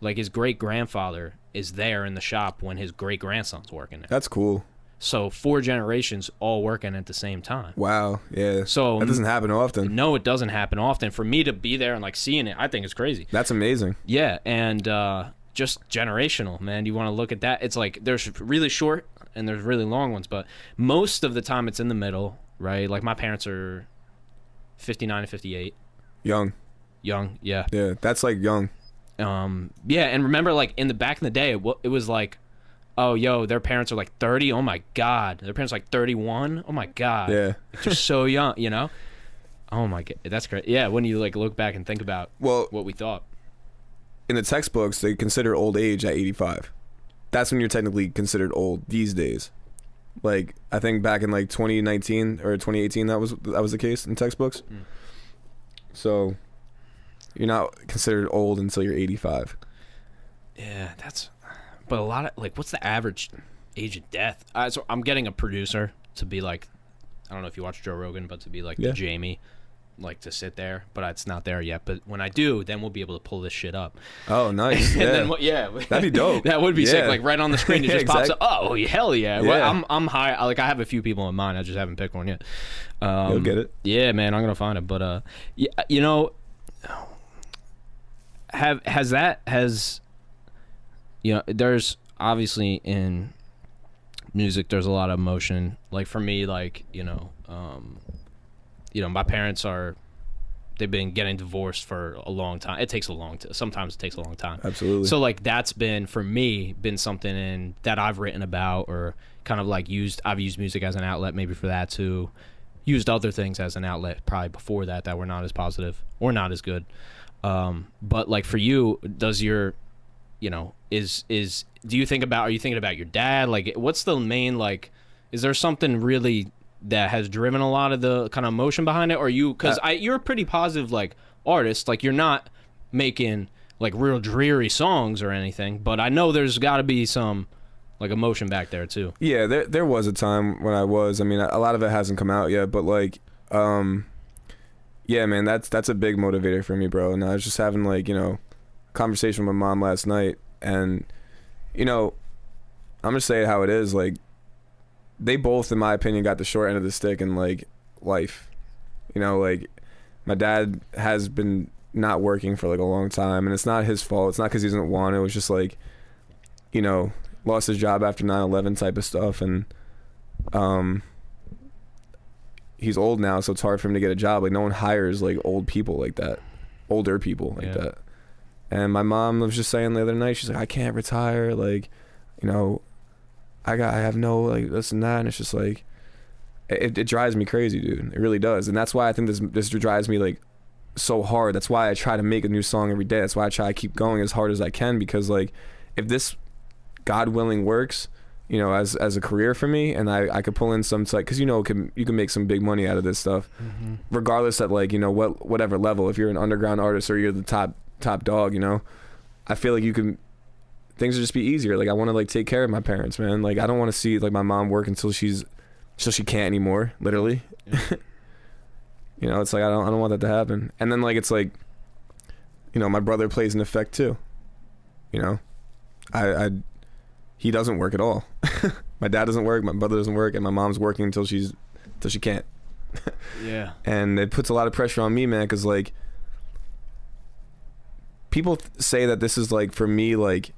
Speaker 3: Like, his great-grandfather is there in the shop when his great-grandson's working there.
Speaker 2: That's cool.
Speaker 3: So 4 generations all working at the same time.
Speaker 2: Wow. Yeah.
Speaker 3: So
Speaker 2: that doesn't happen often.
Speaker 3: No, it doesn't happen often. For me to be there and like seeing it, I think it's crazy.
Speaker 2: That's amazing.
Speaker 3: Yeah, and just generational, man. You want to look at that. It's like there's really short and there's really long ones, but most of the time it's in the middle, right? Like my parents are 59 and 58.
Speaker 2: Young,
Speaker 3: yeah.
Speaker 2: Yeah, that's like young.
Speaker 3: Yeah, and remember, like in the back in the day, it was like, oh, yo, their parents are like 30. Oh my God, their parents are like 31. Oh my God,
Speaker 2: yeah,
Speaker 3: they're so young, you know. Oh my God, that's great. Yeah, when you like look back and think about what we thought.
Speaker 2: In the textbooks, they consider old age at 85. That's when you're technically considered old these days. Like, I think back in like 2019 or 2018, that was the case in textbooks. So you're not considered old until you're 85.
Speaker 3: Yeah, but a lot of, like, what's the average age of death? So I'm getting a producer to be like, I don't know if you watch Joe Rogan, but to be like the Jamie, like to sit there, but it's not there yet. But when I do, then we'll be able to pull this shit up.
Speaker 2: Oh, nice.
Speaker 3: And then, that'd
Speaker 2: be dope.
Speaker 3: That would be sick. Like right on the screen, it just pops up. Oh, hell yeah.
Speaker 2: Yeah.
Speaker 3: Well, I'm high. Like I have a few people in mind. I just haven't picked one yet.
Speaker 2: You'll get it.
Speaker 3: Yeah, man, I'm gonna find it. But yeah, you know, you know, there's obviously in music, there's a lot of emotion. Like for me, like, you know, my parents are they've been getting divorced for a long time. Sometimes it takes a long time.
Speaker 2: Absolutely.
Speaker 3: So like that's been for me something that I've written about, or kind of like I've used music as an outlet maybe for that too. Used other things as an outlet probably before that were not as positive or not as good. But like for you, does your, you know, are you thinking about your dad? Like what's the main, like, is there something really that has driven a lot of the kind of emotion behind it? Or you're a pretty positive like artist, like you're not making like real dreary songs or anything, but I know there's got to be some like emotion back there too.
Speaker 2: Yeah, there was a time when I mean, a lot of it hasn't come out yet, but like, yeah, man, that's a big motivator for me, bro. And I was just having like, you know, a conversation with my mom last night, and, you know, I'm gonna say it how it is, like, they both, in my opinion, got the short end of the stick in like life. You know, like my dad has been not working for like a long time, and it's not his fault. It's not because he doesn't want it. It was just like, you know, lost his job after 9/11 type of stuff, and he's old now, so it's hard for him to get a job. Like no one hires like older people like that. And my mom was just saying the other night, she's like, I can't retire, like, you know, I have no like this and that, and it's just like it drives me crazy, dude. It really does. And that's why I think this drives me like so hard. That's why I try to make a new song every day. That's why I try to keep going as hard as I can, because like if this, God willing, works, you know, as a career for me, and I could pull in some, like, because you know you can make some big money out of this stuff, regardless at like, you know, whatever level. If you're an underground artist or you're the top dog, you know, I feel like things will just be easier. Like I want to like take care of my parents, man. Like I don't want to see like my mom work until she can't anymore, literally. Yeah. You know, it's like I don't want that to happen. And then like it's like, you know, my brother plays an effect too. You know, he doesn't work at all. My dad doesn't work, my brother doesn't work, and my mom's working until she can't.
Speaker 3: Yeah.
Speaker 2: And it puts a lot of pressure on me, man, because like people say that this is like, for me, like,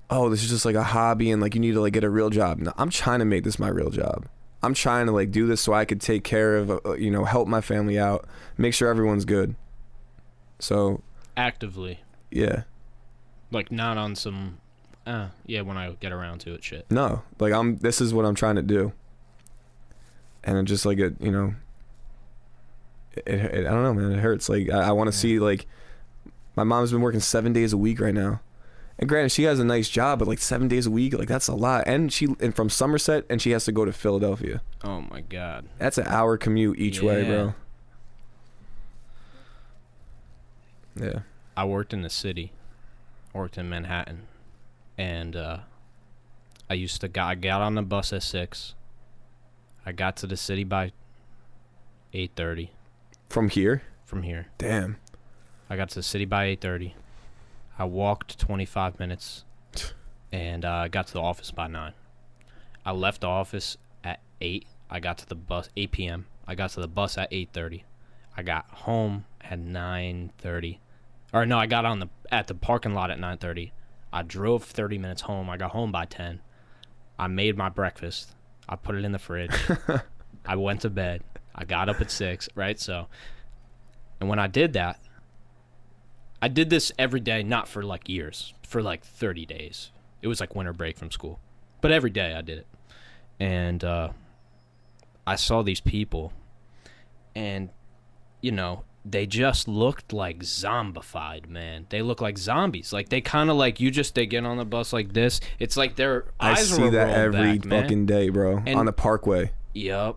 Speaker 2: oh, this is just like a hobby and like you need to like get a real job. No, I'm trying to make this my real job. I'm trying to like do this so I could take care of, you know, help my family out, make sure everyone's good. So
Speaker 3: actively.
Speaker 2: Yeah. Like
Speaker 3: not on some, yeah, when I get around to it shit.
Speaker 2: No, like this is what I'm trying to do. And it just like, you know, I don't know, man, it hurts. Like I want to see, like, my mom's been working 7 days a week right now. And granted, she has a nice job, but like 7 days a week, like that's a lot. And from Somerset, and she has to go to Philadelphia.
Speaker 3: Oh my God.
Speaker 2: That's an hour commute each way, bro. Yeah.
Speaker 3: I worked in the city. I worked in Manhattan. And I got on the bus at 6. I got to the city by 8:30.
Speaker 2: From here?
Speaker 3: From here.
Speaker 2: Damn.
Speaker 3: I got to the city by 8:30. I walked 25 minutes, and I got to the office by 9. I left the office at 8. I got to the bus 8 p.m. I got to the bus at 8:30. I got home at 9:30. Or no, I got at the parking lot at 9:30. I drove 30 minutes home. I got home by 10. I made my breakfast. I put it in the fridge. I went to bed. I got up at 6, right? So, and when I did that, I did this every day, not for like years, for like 30 days. It was like winter break from school. But every day I did it. And I saw these people, and, you know, they just looked like zombified, man. They look like zombies. Like they kind of like they get on the bus like this. It's like their eyes are rolled back, man. I see that every
Speaker 2: fucking day, bro. On the Parkway.
Speaker 3: Yep.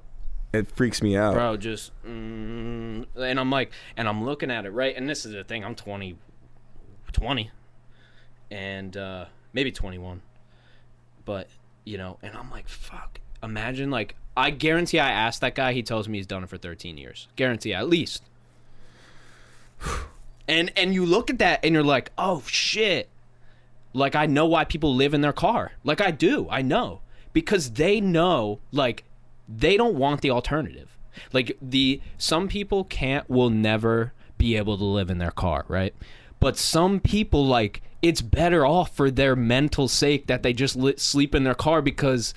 Speaker 2: It freaks me out,
Speaker 3: bro. Just and I'm like, and I'm looking at it, right? And this is the thing. I'm 20, and maybe 21, but you know, and I'm like, fuck. Imagine, like, I guarantee I asked that guy. He tells me he's done it for 13 years. Guarantee, at least. And you look at that and you're like, oh shit. Like I know why people live in their car. Like I do. I know. Because they know, like, they don't want the alternative. Like some people will never be able to live in their car, right? But some people, like, it's better off for their mental sake that they just sleep in their car, because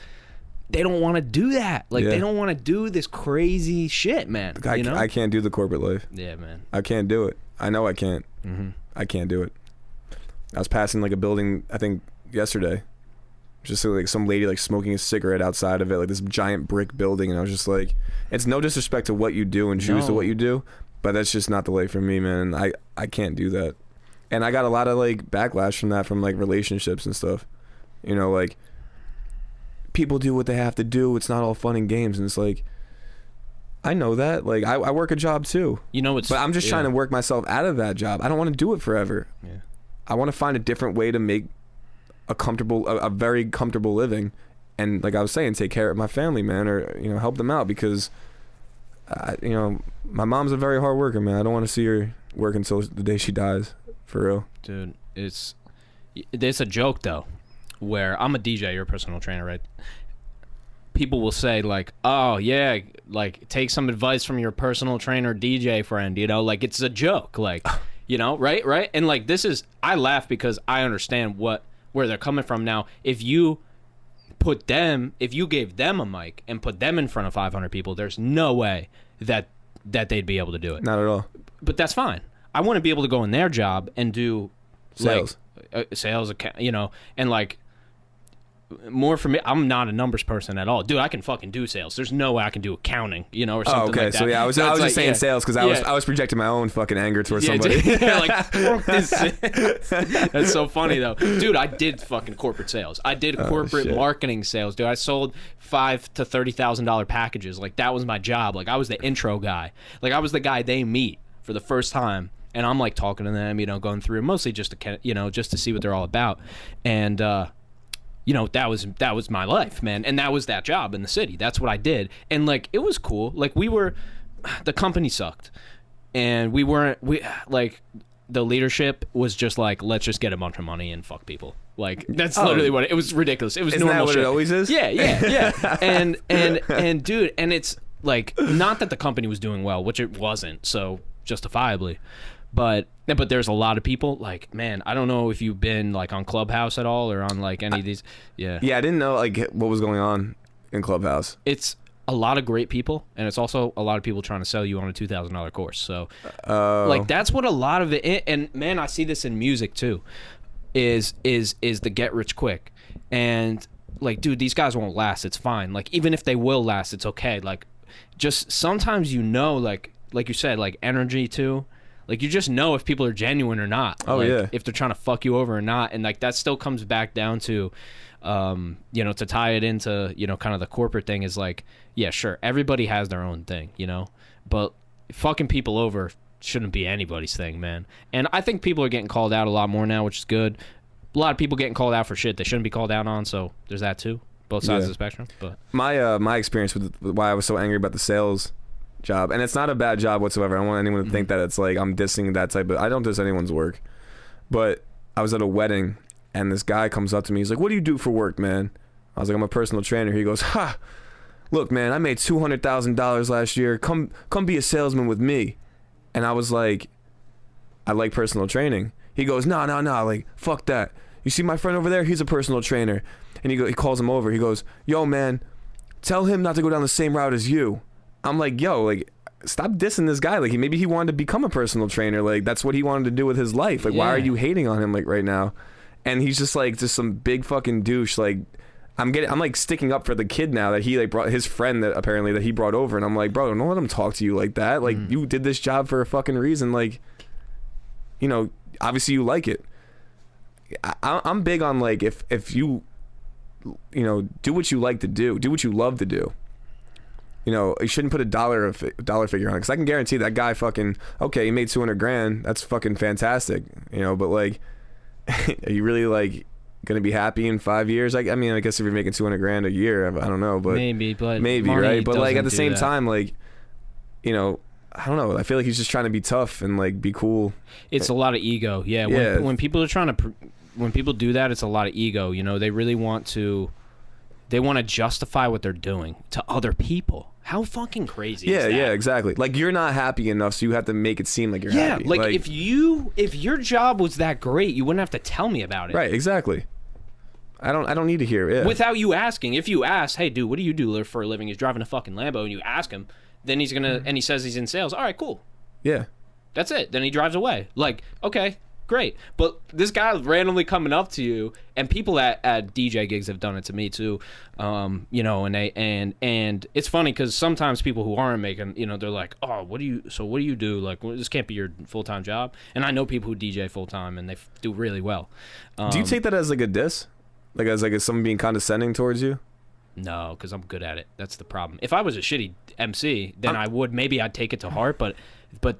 Speaker 3: they don't want to do that. Like,
Speaker 2: Yeah.
Speaker 3: they don't want to do this crazy shit, man. You know?
Speaker 2: I can't do the corporate life.
Speaker 3: Yeah, man.
Speaker 2: I can't do it. I know I can't. I can't do it. I was passing like a building, I think yesterday, just like some lady like smoking a cigarette outside of it, like this giant brick building, and I was just like, it's no disrespect to what you do and choose to what you do, but that's just not the way for me, man. I can't do that. And I got a lot of like backlash from that, from like relationships and stuff. You know, like, people do what they have to do. It's not all fun and games. And it's like, I know that. Like, I work a job too.
Speaker 3: You know,
Speaker 2: but I'm just trying to work myself out of that job. I don't want to do it forever.
Speaker 3: Yeah.
Speaker 2: I want to find a different way to make a very comfortable living. And like I was saying, take care of my family, man, or, you know, help them out, because, you know, my mom's a very hard worker, man. I don't want to see her work until the day she dies, for real.
Speaker 3: Dude, it's a joke though, where I'm a DJ, you're a personal trainer, right? People will say like, oh yeah, like, take some advice from your personal trainer DJ friend, you know, like, it's a joke, like, you know, right? And like, I laugh because I understand where they're coming from. Now, if you gave them a mic and put them in front of 500 people, there's no way that they'd be able to do it.
Speaker 2: Not at all.
Speaker 3: But that's fine. I want to be able to go in their job and do
Speaker 2: Sales.
Speaker 3: like, sales, you know, and like, more for me, I'm not a numbers person at all, dude. I can fucking do sales. There's no way I can do accounting, you know, or something like that.
Speaker 2: So yeah, I was
Speaker 3: like,
Speaker 2: just saying sales because I was projecting my own fucking anger towards somebody.
Speaker 3: Like, fuck this shit. That's so funny though, dude. I did fucking corporate sales. I did corporate marketing sales, dude. I sold $5,000 to $30,000 packages. Like, that was my job. Like, I was the intro guy. Like, I was the guy they meet for the first time, and I'm like talking to them, you know, going through mostly just to, you know, just to see what they're all about, and you know, that was my life, man. And that was that job in the city. That's what I did. And like, it was cool. Like, the company sucked. And like, the leadership was just like, let's just get a bunch of money and fuck people. Like, that's literally what it was. Ridiculous. It was
Speaker 2: Isn't
Speaker 3: normal
Speaker 2: that what
Speaker 3: shit.
Speaker 2: it always is?
Speaker 3: Yeah. and dude, and it's like, not that the company was doing well, which it wasn't, so justifiably. But there's a lot of people, like, man, I don't know if you've been like on Clubhouse at all or on like any of these. Yeah,
Speaker 2: I didn't know like what was going on in Clubhouse.
Speaker 3: It's a lot of great people, and it's also a lot of people trying to sell you on a $2,000 course. So like, that's what a lot of it, and man, I see this in music too, is the get rich quick. And like, dude, these guys won't last. It's fine. Like, even if they will last, it's okay. Like, just sometimes, you know, like you said, like, energy too. Like, you just know if people are genuine or not.
Speaker 2: Oh,
Speaker 3: like,
Speaker 2: yeah.
Speaker 3: If they're trying to fuck you over or not. And like, that still comes back down to, you know, to tie it into, you know, kind of the corporate thing is like, yeah, sure, everybody has their own thing, you know, but fucking people over shouldn't be anybody's thing, man. And I think people are getting called out a lot more now, which is good. A lot of people getting called out for shit they shouldn't be called out on, so there's that too. Both sides of the spectrum. But
Speaker 2: my experience with why I was so angry about the sales job, and it's not a bad job whatsoever. I don't want anyone to think that it's like I'm dissing that type of, I don't diss anyone's work. But I was at a wedding and this guy comes up to me, he's like, what do you do for work, man? I was like, I'm a personal trainer. He goes, look, man, I made $200,000 last year, come be a salesman with me. And I was like, I like personal training. He goes, no, like, fuck that. You see my friend over there, he's a personal trainer. And he calls him over, he goes, yo, man, tell him not to go down the same route as you. I'm like, yo, like, stop dissing this guy. Like, maybe he wanted to become a personal trainer. Like, that's what he wanted to do with his life. Like, why are you hating on him, like, right now? And he's just like, just some big fucking douche. Like, I'm like sticking up for the kid now that he like brought his friend that he brought over. And I'm like, bro, don't let him talk to you like that. Like, you did this job for a fucking reason. Like, you know, obviously you like it. I'm big on, like, if you know, do what you like to do what you love to do. You know, you shouldn't put a dollar figure on it, because I can guarantee that guy fucking, okay, he made $200,000. That's fucking fantastic. You know, but like, are you really like gonna be happy in 5 years? I mean, I guess if you're making $200,000 a year, I don't know, but maybe, right? But like, at the same time, like, you know, I don't know. I feel like he's just trying to be tough and like be cool.
Speaker 3: It's a lot of ego. Yeah. When people are trying to, when people do that, it's a lot of ego. You know, they really want to. They want to justify what they're doing to other people. How fucking crazy is that?
Speaker 2: Yeah, exactly. Like, you're not happy enough, so you have to make it seem like you're happy.
Speaker 3: Yeah, like if your job was that great, you wouldn't have to tell me about it.
Speaker 2: Right, exactly. I don't need to hear it. Yeah.
Speaker 3: Without you asking. If you ask, hey, dude, what do you do for a living? He's driving a fucking Lambo, and you ask him, then he's gonna, and he says he's in sales. All right, cool.
Speaker 2: Yeah.
Speaker 3: That's it. Then he drives away. Like, okay, great. But this guy randomly coming up to you, and people at DJ gigs have done it to me too. You know, and it's funny because sometimes people who aren't making, you know, they're like, oh, what do you do? Like, well, this can't be your full-time job. And I know people who DJ full-time, and they do really well.
Speaker 2: Do you take that as like a diss? Like as someone being condescending towards you?
Speaker 3: No, because I'm good at it. That's the problem. If I was a shitty MC, then I'd take it to heart. But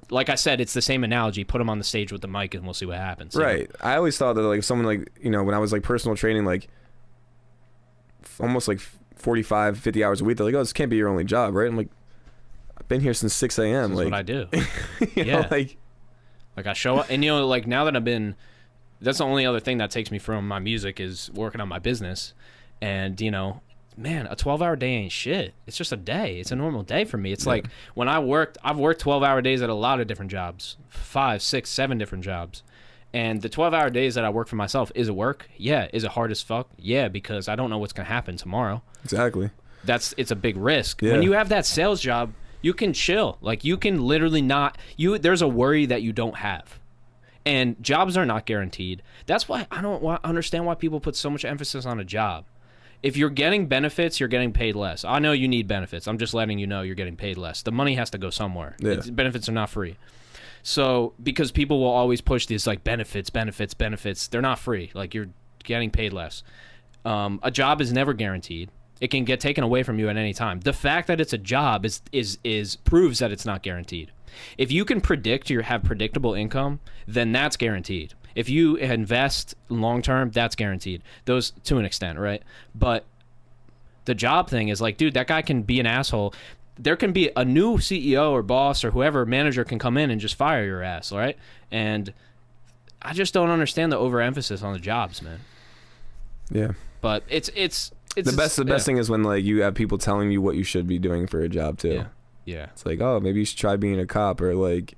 Speaker 3: like I said, it's the same analogy. Put them on the stage with the mic, and we'll see what happens.
Speaker 2: Right. I always thought that like someone like, you know, when I was like personal training, like almost like 45, 50 hours a week, they're like, oh, this can't be your only job, right? I'm like, I've been here since 6 a.m.
Speaker 3: That's
Speaker 2: like,
Speaker 3: what I do.
Speaker 2: you know, like
Speaker 3: I show up, and you know, like now that that's the only other thing that takes me from my music is working on my business. And, you know, man, a 12-hour day ain't shit. It's just a day. It's a normal day for me. It's like when I've worked 12-hour days at a lot of different jobs, 5, 6, 7 different jobs. And the 12-hour days that I work for myself, is it work? Yeah. Is it hard as fuck? Yeah, because I don't know what's going to happen tomorrow.
Speaker 2: Exactly.
Speaker 3: It's a big risk.
Speaker 2: Yeah.
Speaker 3: When you have that sales job, you can chill. Like you can literally there's a worry that you don't have. And jobs are not guaranteed. That's why I don't understand why people put so much emphasis on a job. If you're getting benefits, you're getting paid less. I know you need benefits. I'm just letting you know you're getting paid less. The money has to go somewhere.
Speaker 2: Yeah.
Speaker 3: Benefits are not free. So, because people will always push these like benefits. They're not free. Like you're getting paid less. A job is never guaranteed. It can get taken away from you at any time. The fact that it's a job is proves that it's not guaranteed. If you can have predictable income, then that's guaranteed. If you invest long term, that's guaranteed. Those to an extent, right? But the job thing is like, dude, that guy can be an asshole. There can be a new CEO or boss or whoever manager can come in and just fire your ass, right? And I just don't understand the overemphasis on the jobs, man.
Speaker 2: Yeah.
Speaker 3: But it's
Speaker 2: the best thing is when like you have people telling you what you should be doing for a job too.
Speaker 3: Yeah. Yeah.
Speaker 2: It's like, oh, maybe you should try being a cop, or like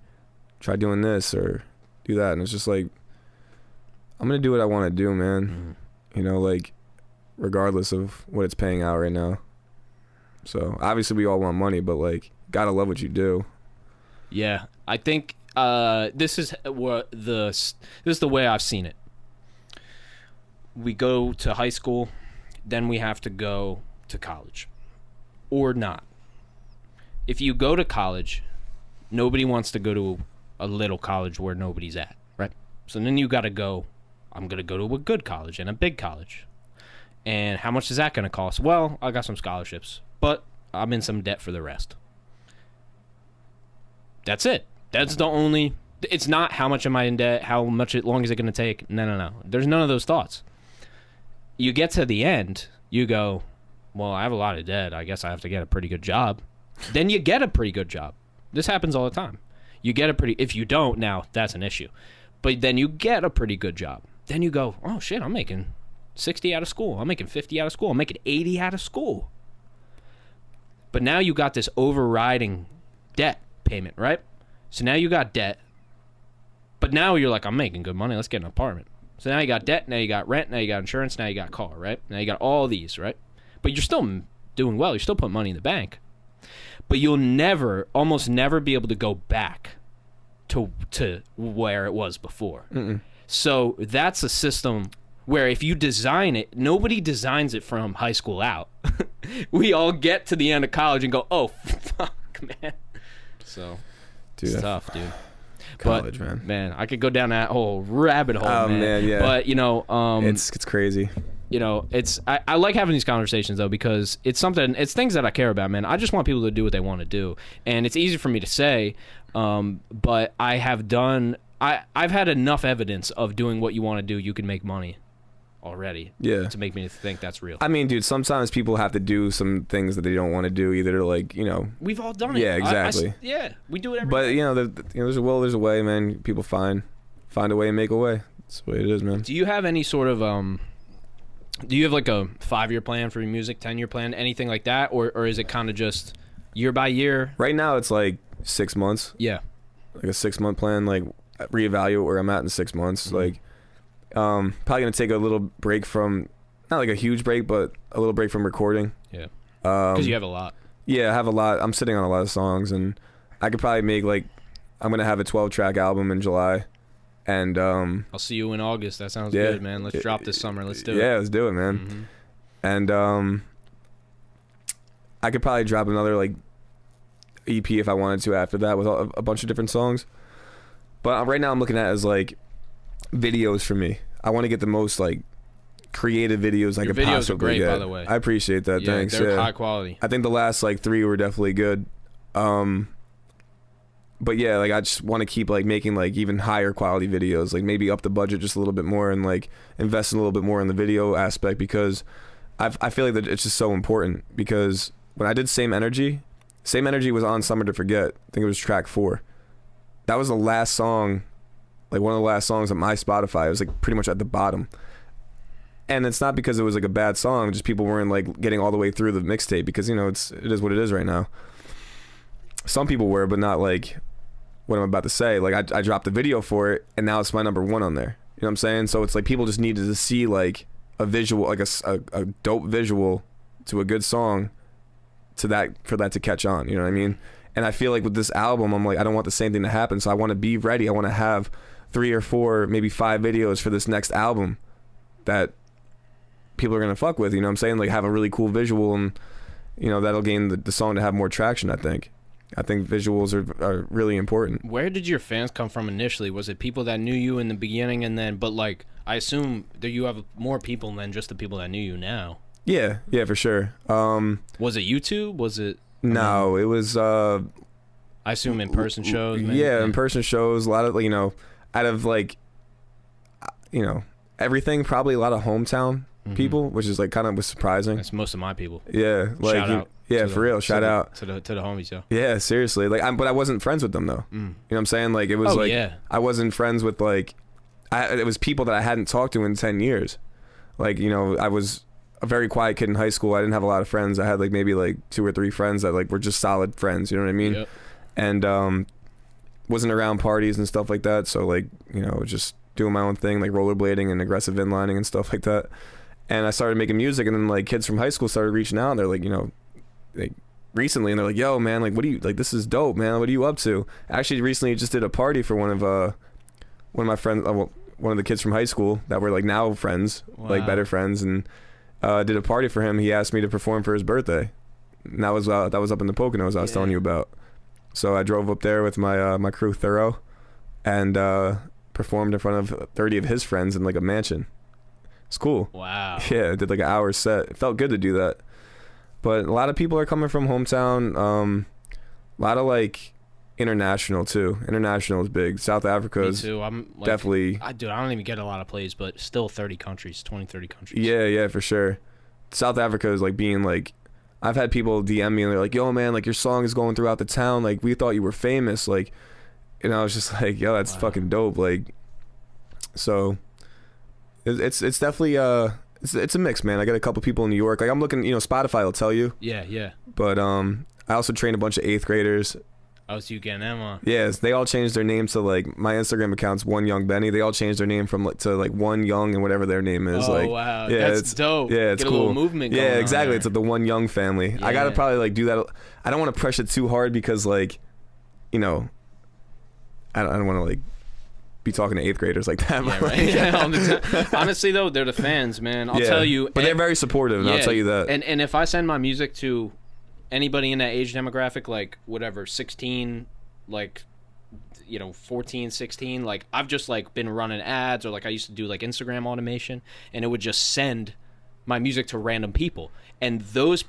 Speaker 2: try doing this or do that. And it's just like, I'm going to do what I want to do, man. Mm-hmm. You know, like regardless of what it's paying out right now. So obviously we all want money, but like gotta love what you do.
Speaker 3: Yeah. I think this is the way I've seen it. We go to high school, then we have to go to college or not. If you go to college, nobody wants to go to a little college where nobody's at, right? So then you got to go, I'm going to go to a good college and a big college. And how much is that going to cost? Well, I got some scholarships, but I'm in some debt for the rest. That's it. That's the only, it's not how much am I in debt, how long is it going to take? No. There's none of those thoughts. You get to the end, you go, well, I have a lot of debt. I guess I have to get a pretty good job. Then you get a pretty good job. This happens all the time. If you don't, now that's an issue. But then you get a pretty good job. Then you go, oh shit, I'm making 60 out of school. I'm making 50 out of school. I'm making 80 out of school. But now you got this overriding debt payment, right? So now you got debt. But now you're like, I'm making good money. Let's get an apartment. So now you got debt. Now you got rent. Now you got insurance. Now you got car, right? Now you got all these, right? But you're still doing well. You're still putting money in the bank. But you'll almost never be able to go back to where it was before. Mm-mm. So that's a system where if you design it, nobody designs it from high school out. We all get to the end of college and go, oh, fuck, man. So
Speaker 2: dude,
Speaker 3: it's tough, dude.
Speaker 2: College,
Speaker 3: but, man, I could go down that whole rabbit hole,
Speaker 2: oh, man, yeah.
Speaker 3: But, you know...
Speaker 2: it's crazy.
Speaker 3: You know, I like having these conversations though, because it's things that I care about, man. I just want people to do what they want to do, and it's easy for me to say, but I've had enough evidence of doing what you want to do. You can make money already. Yeah. To make me think that's real.
Speaker 2: I mean, dude, sometimes people have to do some things that they don't want to do, either like, you know.
Speaker 3: We've all done it.
Speaker 2: Yeah, exactly.
Speaker 3: We do it every
Speaker 2: day. But
Speaker 3: day.
Speaker 2: you know, there's a will, there's a way, man. People find a way and make a way. That's the way it is, man.
Speaker 3: Do you have any sort of do you have like a 5-year plan for your music, 10-year plan, anything like that? Or is it kind of just year by year?
Speaker 2: Right now it's like 6 months.
Speaker 3: Yeah.
Speaker 2: Like a 6-month plan, like reevaluate where I'm at in 6 months. Mm-hmm. Like probably going to take a little break from not like a huge break, but a little break from recording.
Speaker 3: Yeah. Because you have a lot.
Speaker 2: Yeah, I have a lot. I'm sitting on a lot of songs, and I could probably make like, I'm gonna have a 12-track album in July, and
Speaker 3: I'll see you in August. That sounds good, man. Let's drop this summer. Let's do it.
Speaker 2: Yeah, let's do it, man.
Speaker 3: Mm-hmm.
Speaker 2: And I could probably drop another like EP if I wanted to after that with a bunch of different songs. But right now I'm looking at it as like videos for me. I want to get the most like creative videos I
Speaker 3: Your
Speaker 2: could
Speaker 3: videos
Speaker 2: possibly
Speaker 3: are great,
Speaker 2: get.
Speaker 3: by the way.
Speaker 2: I appreciate that.
Speaker 3: Yeah,
Speaker 2: Thanks.
Speaker 3: they're high quality.
Speaker 2: I think the last like 3 were definitely good. But yeah, like I just want to keep like making like even higher quality videos, like maybe up the budget just a little bit more and like invest in a little bit more in the video aspect, because I feel like that it's just so important. Because when I did Same Energy was on Summer to Forget. I think it was track 4. That was the last song, like one of the last songs on my Spotify. It was like pretty much at the bottom. And it's not because it was like a bad song, just people weren't like getting all the way through the mixtape, because, you know, it is what it is right now. Some people were, but not like what I'm about to say. Like I dropped the video for it, and now it's my number 1 on there. You know what I'm saying? So it's like people just needed to see like a visual, like a dope visual to a good song, for that to catch on. You know what I mean? And I feel like with this album, I'm like, I don't want the same thing to happen. So I want to be ready. I want to have 3 or 4, maybe 5 videos for this next album that people are gonna fuck with. You know what I'm saying? Like have a really cool visual, and you know that'll gain the song to have more traction. I think visuals are really important.
Speaker 3: Where did your fans come from initially? Was it people that knew you in the beginning, and then, but like I assume that you have more people than just the people that knew you now?
Speaker 2: Yeah, for sure.
Speaker 3: Was it YouTube? Was it?
Speaker 2: No, it was.
Speaker 3: I assume in-person shows. Maybe?
Speaker 2: Yeah, in-person shows. A lot of, you know, out of like, you know, everything. Probably a lot of hometown people, which is like kind of was surprising.
Speaker 3: That's most of my people.
Speaker 2: Yeah, like
Speaker 3: shout out.
Speaker 2: Yeah, for real. Shout out
Speaker 3: to the homies, yo.
Speaker 2: Yeah, seriously. Like, but I wasn't friends with them though. You know what I'm saying? Like, it was I wasn't friends with like, it was people that I hadn't talked to in 10 years. Like, you know, I was a very quiet kid in high school. I didn't have a lot of friends. I had like maybe like 2 or 3 friends that like were just solid friends. You know what I mean?
Speaker 3: Yep.
Speaker 2: And wasn't around parties and stuff like that. So like, you know, just doing my own thing, like rollerblading and aggressive inlining and stuff like that. And I started making music, and then like kids from high school started reaching out, and they're like, you know, like recently, and they're like, yo man, like what do you like, this is dope, man, what are you up to? Actually recently just did a party for one of my friends, one of the kids from high school that were like now friends. Wow. Like better friends, and did a party for him. He asked me to perform for his birthday, and that was up in the Poconos I was telling you about. So I drove up there with my crew Thorough, and performed in front of 30 of his friends in like a mansion. It's cool.
Speaker 3: Wow.
Speaker 2: Yeah, I did like an hour set. It felt good to do that. But a lot of people are coming from hometown. A lot of like international too. International is big. South Africa is
Speaker 3: Me too. I'm like,
Speaker 2: definitely.
Speaker 3: I don't even get a lot of plays, but still 30 countries, 20, 30 countries.
Speaker 2: Yeah, for sure. South Africa is like being like, I've had people DM me and they're like, yo man, like your song is going throughout the town. Like we thought you were famous. Like, and I was just like, yo, that's fucking dope. Like, so it's definitely it's a mix, man. I got a couple people in New York. Like I'm looking, you know, Spotify will tell you.
Speaker 3: Yeah.
Speaker 2: But I also trained a bunch of 8th graders.
Speaker 3: Oh, so you getting them on?
Speaker 2: Yes, they all changed their name to like my Instagram account's One Young Benny. They all changed their name from like to like One Young and whatever their name is.
Speaker 3: Oh
Speaker 2: like,
Speaker 3: wow,
Speaker 2: yeah,
Speaker 3: that's dope.
Speaker 2: Yeah, it's
Speaker 3: Get
Speaker 2: cool.
Speaker 3: A little movement. Going
Speaker 2: yeah, exactly.
Speaker 3: On
Speaker 2: it's like the One Young family.
Speaker 3: Yeah.
Speaker 2: I gotta probably like do that. I don't want to press it too hard because like, you know, I don't want to like be talking to 8th graders like that.
Speaker 3: Yeah, right. Honestly though, they're the fans, man. I'll tell you.
Speaker 2: But they're very supportive, and I'll tell you that.
Speaker 3: And if I send my music to anybody in that age demographic, like whatever, 16, like, you know, 14, 16, like I've just like been running ads, or like I used to do like Instagram automation, and it would just send my music to random people, and those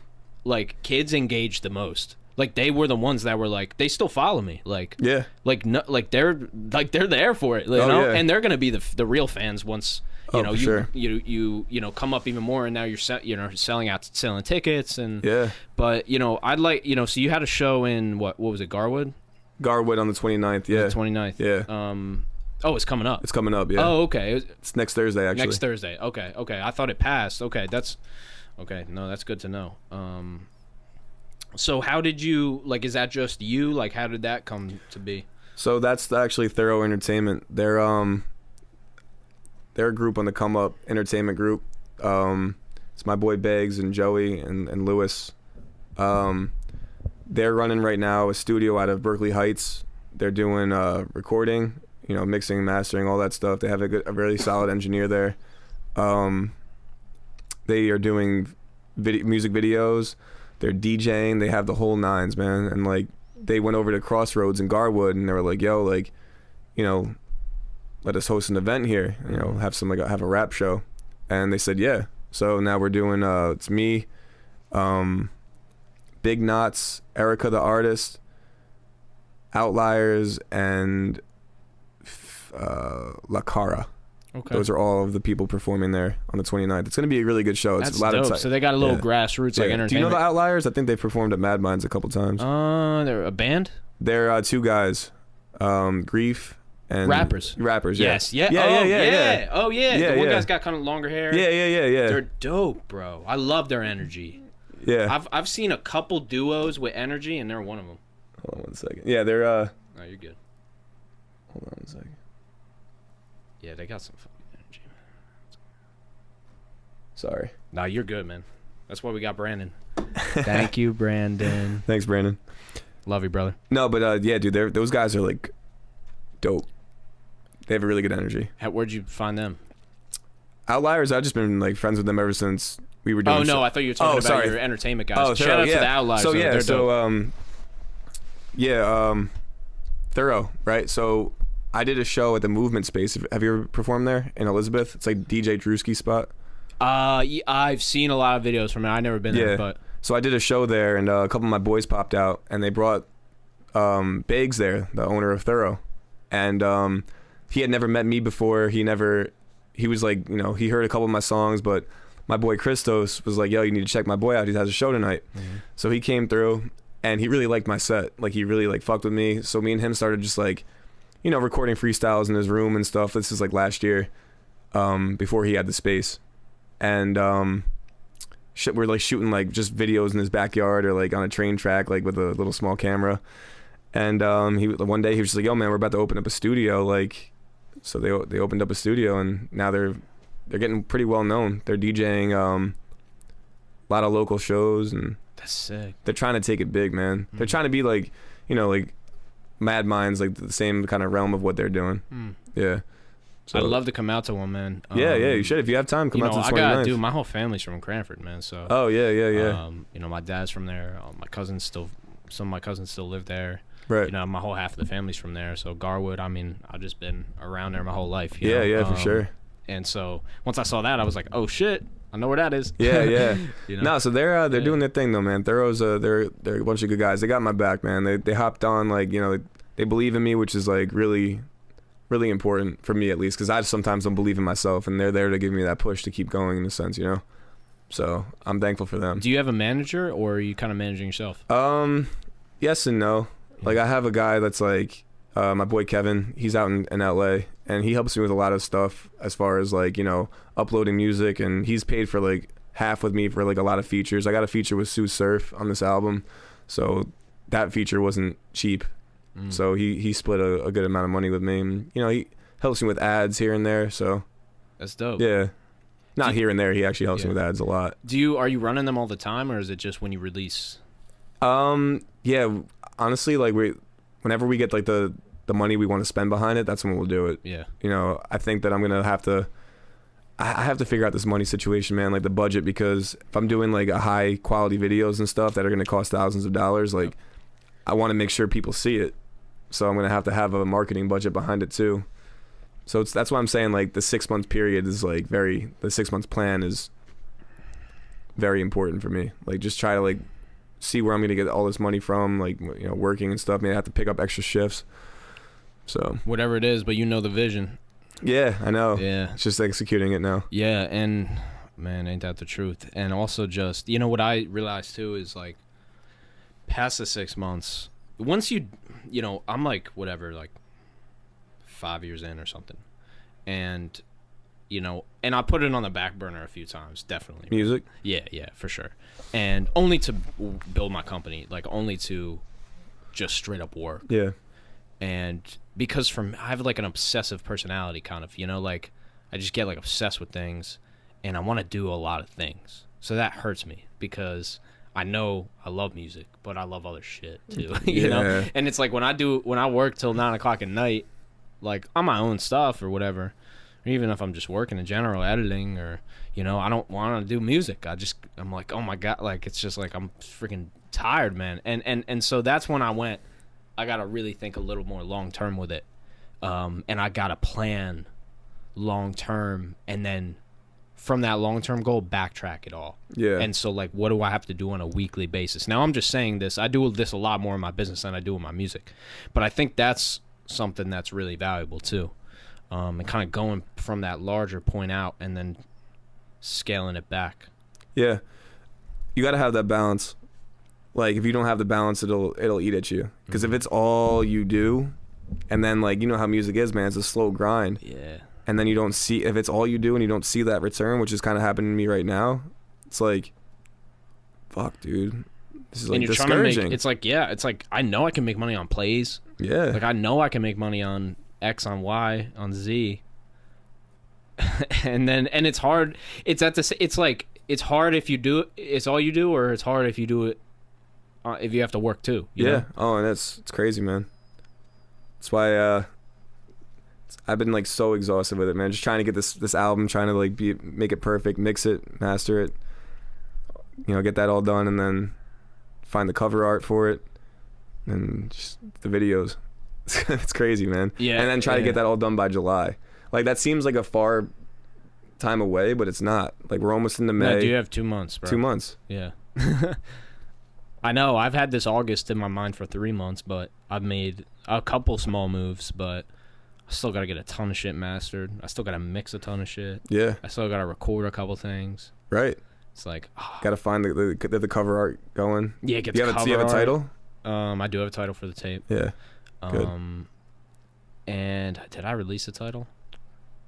Speaker 3: like kids engaged the most. Like they were the ones that were like, they still follow me, like like no, like they're there for it, you know, and they're gonna be the real fans once you know you know come up even more, and now you're selling tickets, and but you know I'd like, you know, so you had a show in what was it, Garwood
Speaker 2: on the 29th. Yeah,
Speaker 3: the 29th.
Speaker 2: Yeah.
Speaker 3: Oh, it's coming up.
Speaker 2: It's coming up. Yeah.
Speaker 3: Oh, okay.
Speaker 2: It's next Thursday, actually.
Speaker 3: Next Thursday. Okay. I thought it passed. Okay, that's okay. No, that's good to know. So how did you, like, is that just you? Like, how did that come to be?
Speaker 2: So that's actually Thorough Entertainment. They're a group on the come up, entertainment group. It's my boy Beggs and Joey and Lewis. They're running right now a studio out of Berkeley Heights. They're doing recording, mixing, mastering, all that stuff. They have a really solid engineer there. They are doing music videos. They're DJing. They have the whole nines, man. And like, they went over to Crossroads in Garwood, and they were like, "Yo, like, let us host an event here. Have a rap show." And they said, "Yeah." So now we're doing. It's me, Big Knots, Erica the artist, Outliers, and La Cara.
Speaker 3: Okay.
Speaker 2: Those are all of the people performing there on the 29th. It's going to be a really good show. It's
Speaker 3: That's
Speaker 2: a lot
Speaker 3: dope.
Speaker 2: of
Speaker 3: So they got a little grassroots like entertainment.
Speaker 2: Do you know the Outliers? I think they performed at Mad Minds a couple times.
Speaker 3: They're a band?
Speaker 2: They're two guys, Grief and
Speaker 3: rappers.
Speaker 2: Rappers, yeah.
Speaker 3: Yes, yeah.
Speaker 2: Yeah.
Speaker 3: Oh yeah. The one guy's got kind of longer hair.
Speaker 2: Yeah.
Speaker 3: They're dope, bro. I love their energy.
Speaker 2: Yeah.
Speaker 3: I've seen a couple duos with energy, and they're one of them.
Speaker 2: Hold on 1 second. Yeah, they're
Speaker 3: Oh, you're good.
Speaker 2: Hold on 1 second.
Speaker 3: Yeah, they got some fucking energy, man.
Speaker 2: Sorry.
Speaker 3: Nah, you're good, man. That's why we got Brandon. Thank you, Brandon.
Speaker 2: Thanks, Brandon.
Speaker 3: Love you, brother.
Speaker 2: No, but yeah, dude, those guys are like dope. They have a really good energy.
Speaker 3: Where'd you find them?
Speaker 2: Outliers, I've just been like friends with them ever since we were doing.
Speaker 3: Oh no, I thought you were talking about your entertainment guys. Shout out to the Outliers.
Speaker 2: So
Speaker 3: they're dope.
Speaker 2: Thorough, right? So I did a show at the Movement Space. Have you ever performed there in Elizabeth? It's like DJ Drewski's spot.
Speaker 3: Yeah, I've seen a lot of videos from it. I've never been there, but
Speaker 2: so I did a show there, and a couple of my boys popped out, and they brought Biggs there, the owner of Thorough, and he had never met me before. He was like, he heard a couple of my songs, but my boy Christos was like, "Yo, you need to check my boy out. He has a show tonight." Mm-hmm. So he came through, and he really liked my set. Like, he really like fucked with me. So me and him started just like, recording freestyles in his room and stuff. This is like last year, before he had the space, and we're like shooting like just videos in his backyard or like on a train track, like with a little small camera. And one day he was just like, "Yo, man, we're about to open up a studio." Like, so they opened up a studio, and now they're getting pretty well known. They're DJing a lot of local shows, and
Speaker 3: that's sick.
Speaker 2: They're trying to take it big, man. Mm. They're trying to be like, like Mad Minds, like the same kind of realm of what they're doing. Mm. Yeah. So,
Speaker 3: I'd love to come out to one, man.
Speaker 2: Yeah, you should. If you have time, come out to the 29th.
Speaker 3: My whole family's from Cranford, man. So.
Speaker 2: Oh yeah.
Speaker 3: My dad's from there. Some of my cousins still live there.
Speaker 2: Right.
Speaker 3: My whole half of the family's from there. So Garwood, I've just been around there my whole life.
Speaker 2: Yeah, for sure.
Speaker 3: And so once I saw that, I was like, "Oh shit, I know where that is."
Speaker 2: Yeah. No, so they're doing their thing though, man. Thorough's they're a bunch of good guys. They got my back, man. They hopped on, like, they believe in me, which is like really, really important for me, at least, because I sometimes don't believe in myself, and they're there to give me that push to keep going, in a sense, So I'm thankful for them.
Speaker 3: Do you have a manager, or are you kind of managing yourself?
Speaker 2: Yes and no. Like, I have a guy that's like my boy Kevin. He's out in LA, and he helps me with a lot of stuff as far as like uploading music, and he's paid for like half with me for like a lot of features. I got a feature with Sue Surf on this album, so that feature wasn't cheap. So he split a good amount of money with me, and he helps me with ads here and there. So
Speaker 3: that's dope.
Speaker 2: Yeah, not here and there. He actually helps me with ads a lot.
Speaker 3: Are you running them all the time, or is it just when you release?
Speaker 2: Yeah, honestly, like whenever we get like the money we want to spend behind it, that's when we'll do it.
Speaker 3: Yeah.
Speaker 2: I think that I'm gonna have to. I have to figure out this money situation, man, like the budget, because if I'm doing like a high quality videos and stuff that are gonna cost thousands of dollars, like I want to make sure people see it. So I'm gonna have to have a marketing budget behind it too. So that's why I'm saying like the 6 month period is like the 6 month plan is very important for me. Like, just try to like see where I'm gonna get all this money from, like working and stuff. Maybe I have to pick up extra shifts. So
Speaker 3: whatever it is, but the vision.
Speaker 2: Yeah, I know.
Speaker 3: Yeah,
Speaker 2: it's just executing it now.
Speaker 3: Yeah, and man, ain't that the truth? And also, just what I realized too is like past the 6 months, once I'm like whatever, like 5 years in or something, and and I put it on the back burner a few times, definitely.
Speaker 2: Music?
Speaker 3: Yeah, for sure. And only to build my company, like only to just straight up work.
Speaker 2: Yeah.
Speaker 3: And because I have like an obsessive personality, kind of, like I just get like obsessed with things, and I want to do a lot of things. So that hurts me because I know I love music, but I love other shit too. You know? And it's like when I work till 9 o'clock at night, like on my own stuff or whatever, or even if I'm just working in general, editing, or, you know, I don't want to do music. I'm like, oh my God, like, it's just like I'm freaking tired, man. And so that's when I got to really think a little more long term with it. And I got to plan long term, and then from that long term goal, backtrack it all.
Speaker 2: Yeah.
Speaker 3: And so, like, what do I have to do on a weekly basis? Now, I'm just saying this. I do this a lot more in my business than I do in my music. But I think that's something that's really valuable, too. And kind of going from that larger point out and then scaling it back.
Speaker 2: Yeah. You got to have that balance. Like, if you don't have the balance, it'll eat at you. Because if it's all you do, and then, like, you know how music is, man, it's a slow grind.
Speaker 3: Yeah.
Speaker 2: And then you don't see, if it's all you do and you don't see that return, which is kind of happening to me right now, it's like, fuck, dude. This is like discouraging.
Speaker 3: It's like, I know I can make money on plays.
Speaker 2: Yeah.
Speaker 3: Like, I know I can make money on X, on Y, on Z. and it's hard. It's like, it's hard if you do it, it's all you do, or it's hard if you do it, if you have to work too. You know?
Speaker 2: Oh, and it's crazy, man. That's why I've been like so exhausted with it, man. Just trying to get this album, trying to like make it perfect, mix it, master it, you know, get that all done, and then find the cover art for it, and just the videos. It's crazy, man.
Speaker 3: Yeah.
Speaker 2: And then try to get that all done by July. Like, that seems like a far time away, but it's not. Like, we're almost into May.
Speaker 3: No, you have 2 months, bro.
Speaker 2: 2 months.
Speaker 3: Yeah. I know. I've had this August in my mind for 3 months, but I've made a couple small moves, but I still got to get a ton of shit mastered. I still got to mix a ton of shit.
Speaker 2: Yeah.
Speaker 3: I still got to record a couple things.
Speaker 2: Right.
Speaker 3: It's like,
Speaker 2: got to find the cover art going.
Speaker 3: Yeah, get the cover art.
Speaker 2: Do you have a title?
Speaker 3: I do have a title for the tape.
Speaker 2: Yeah. Good.
Speaker 3: And did I release the title?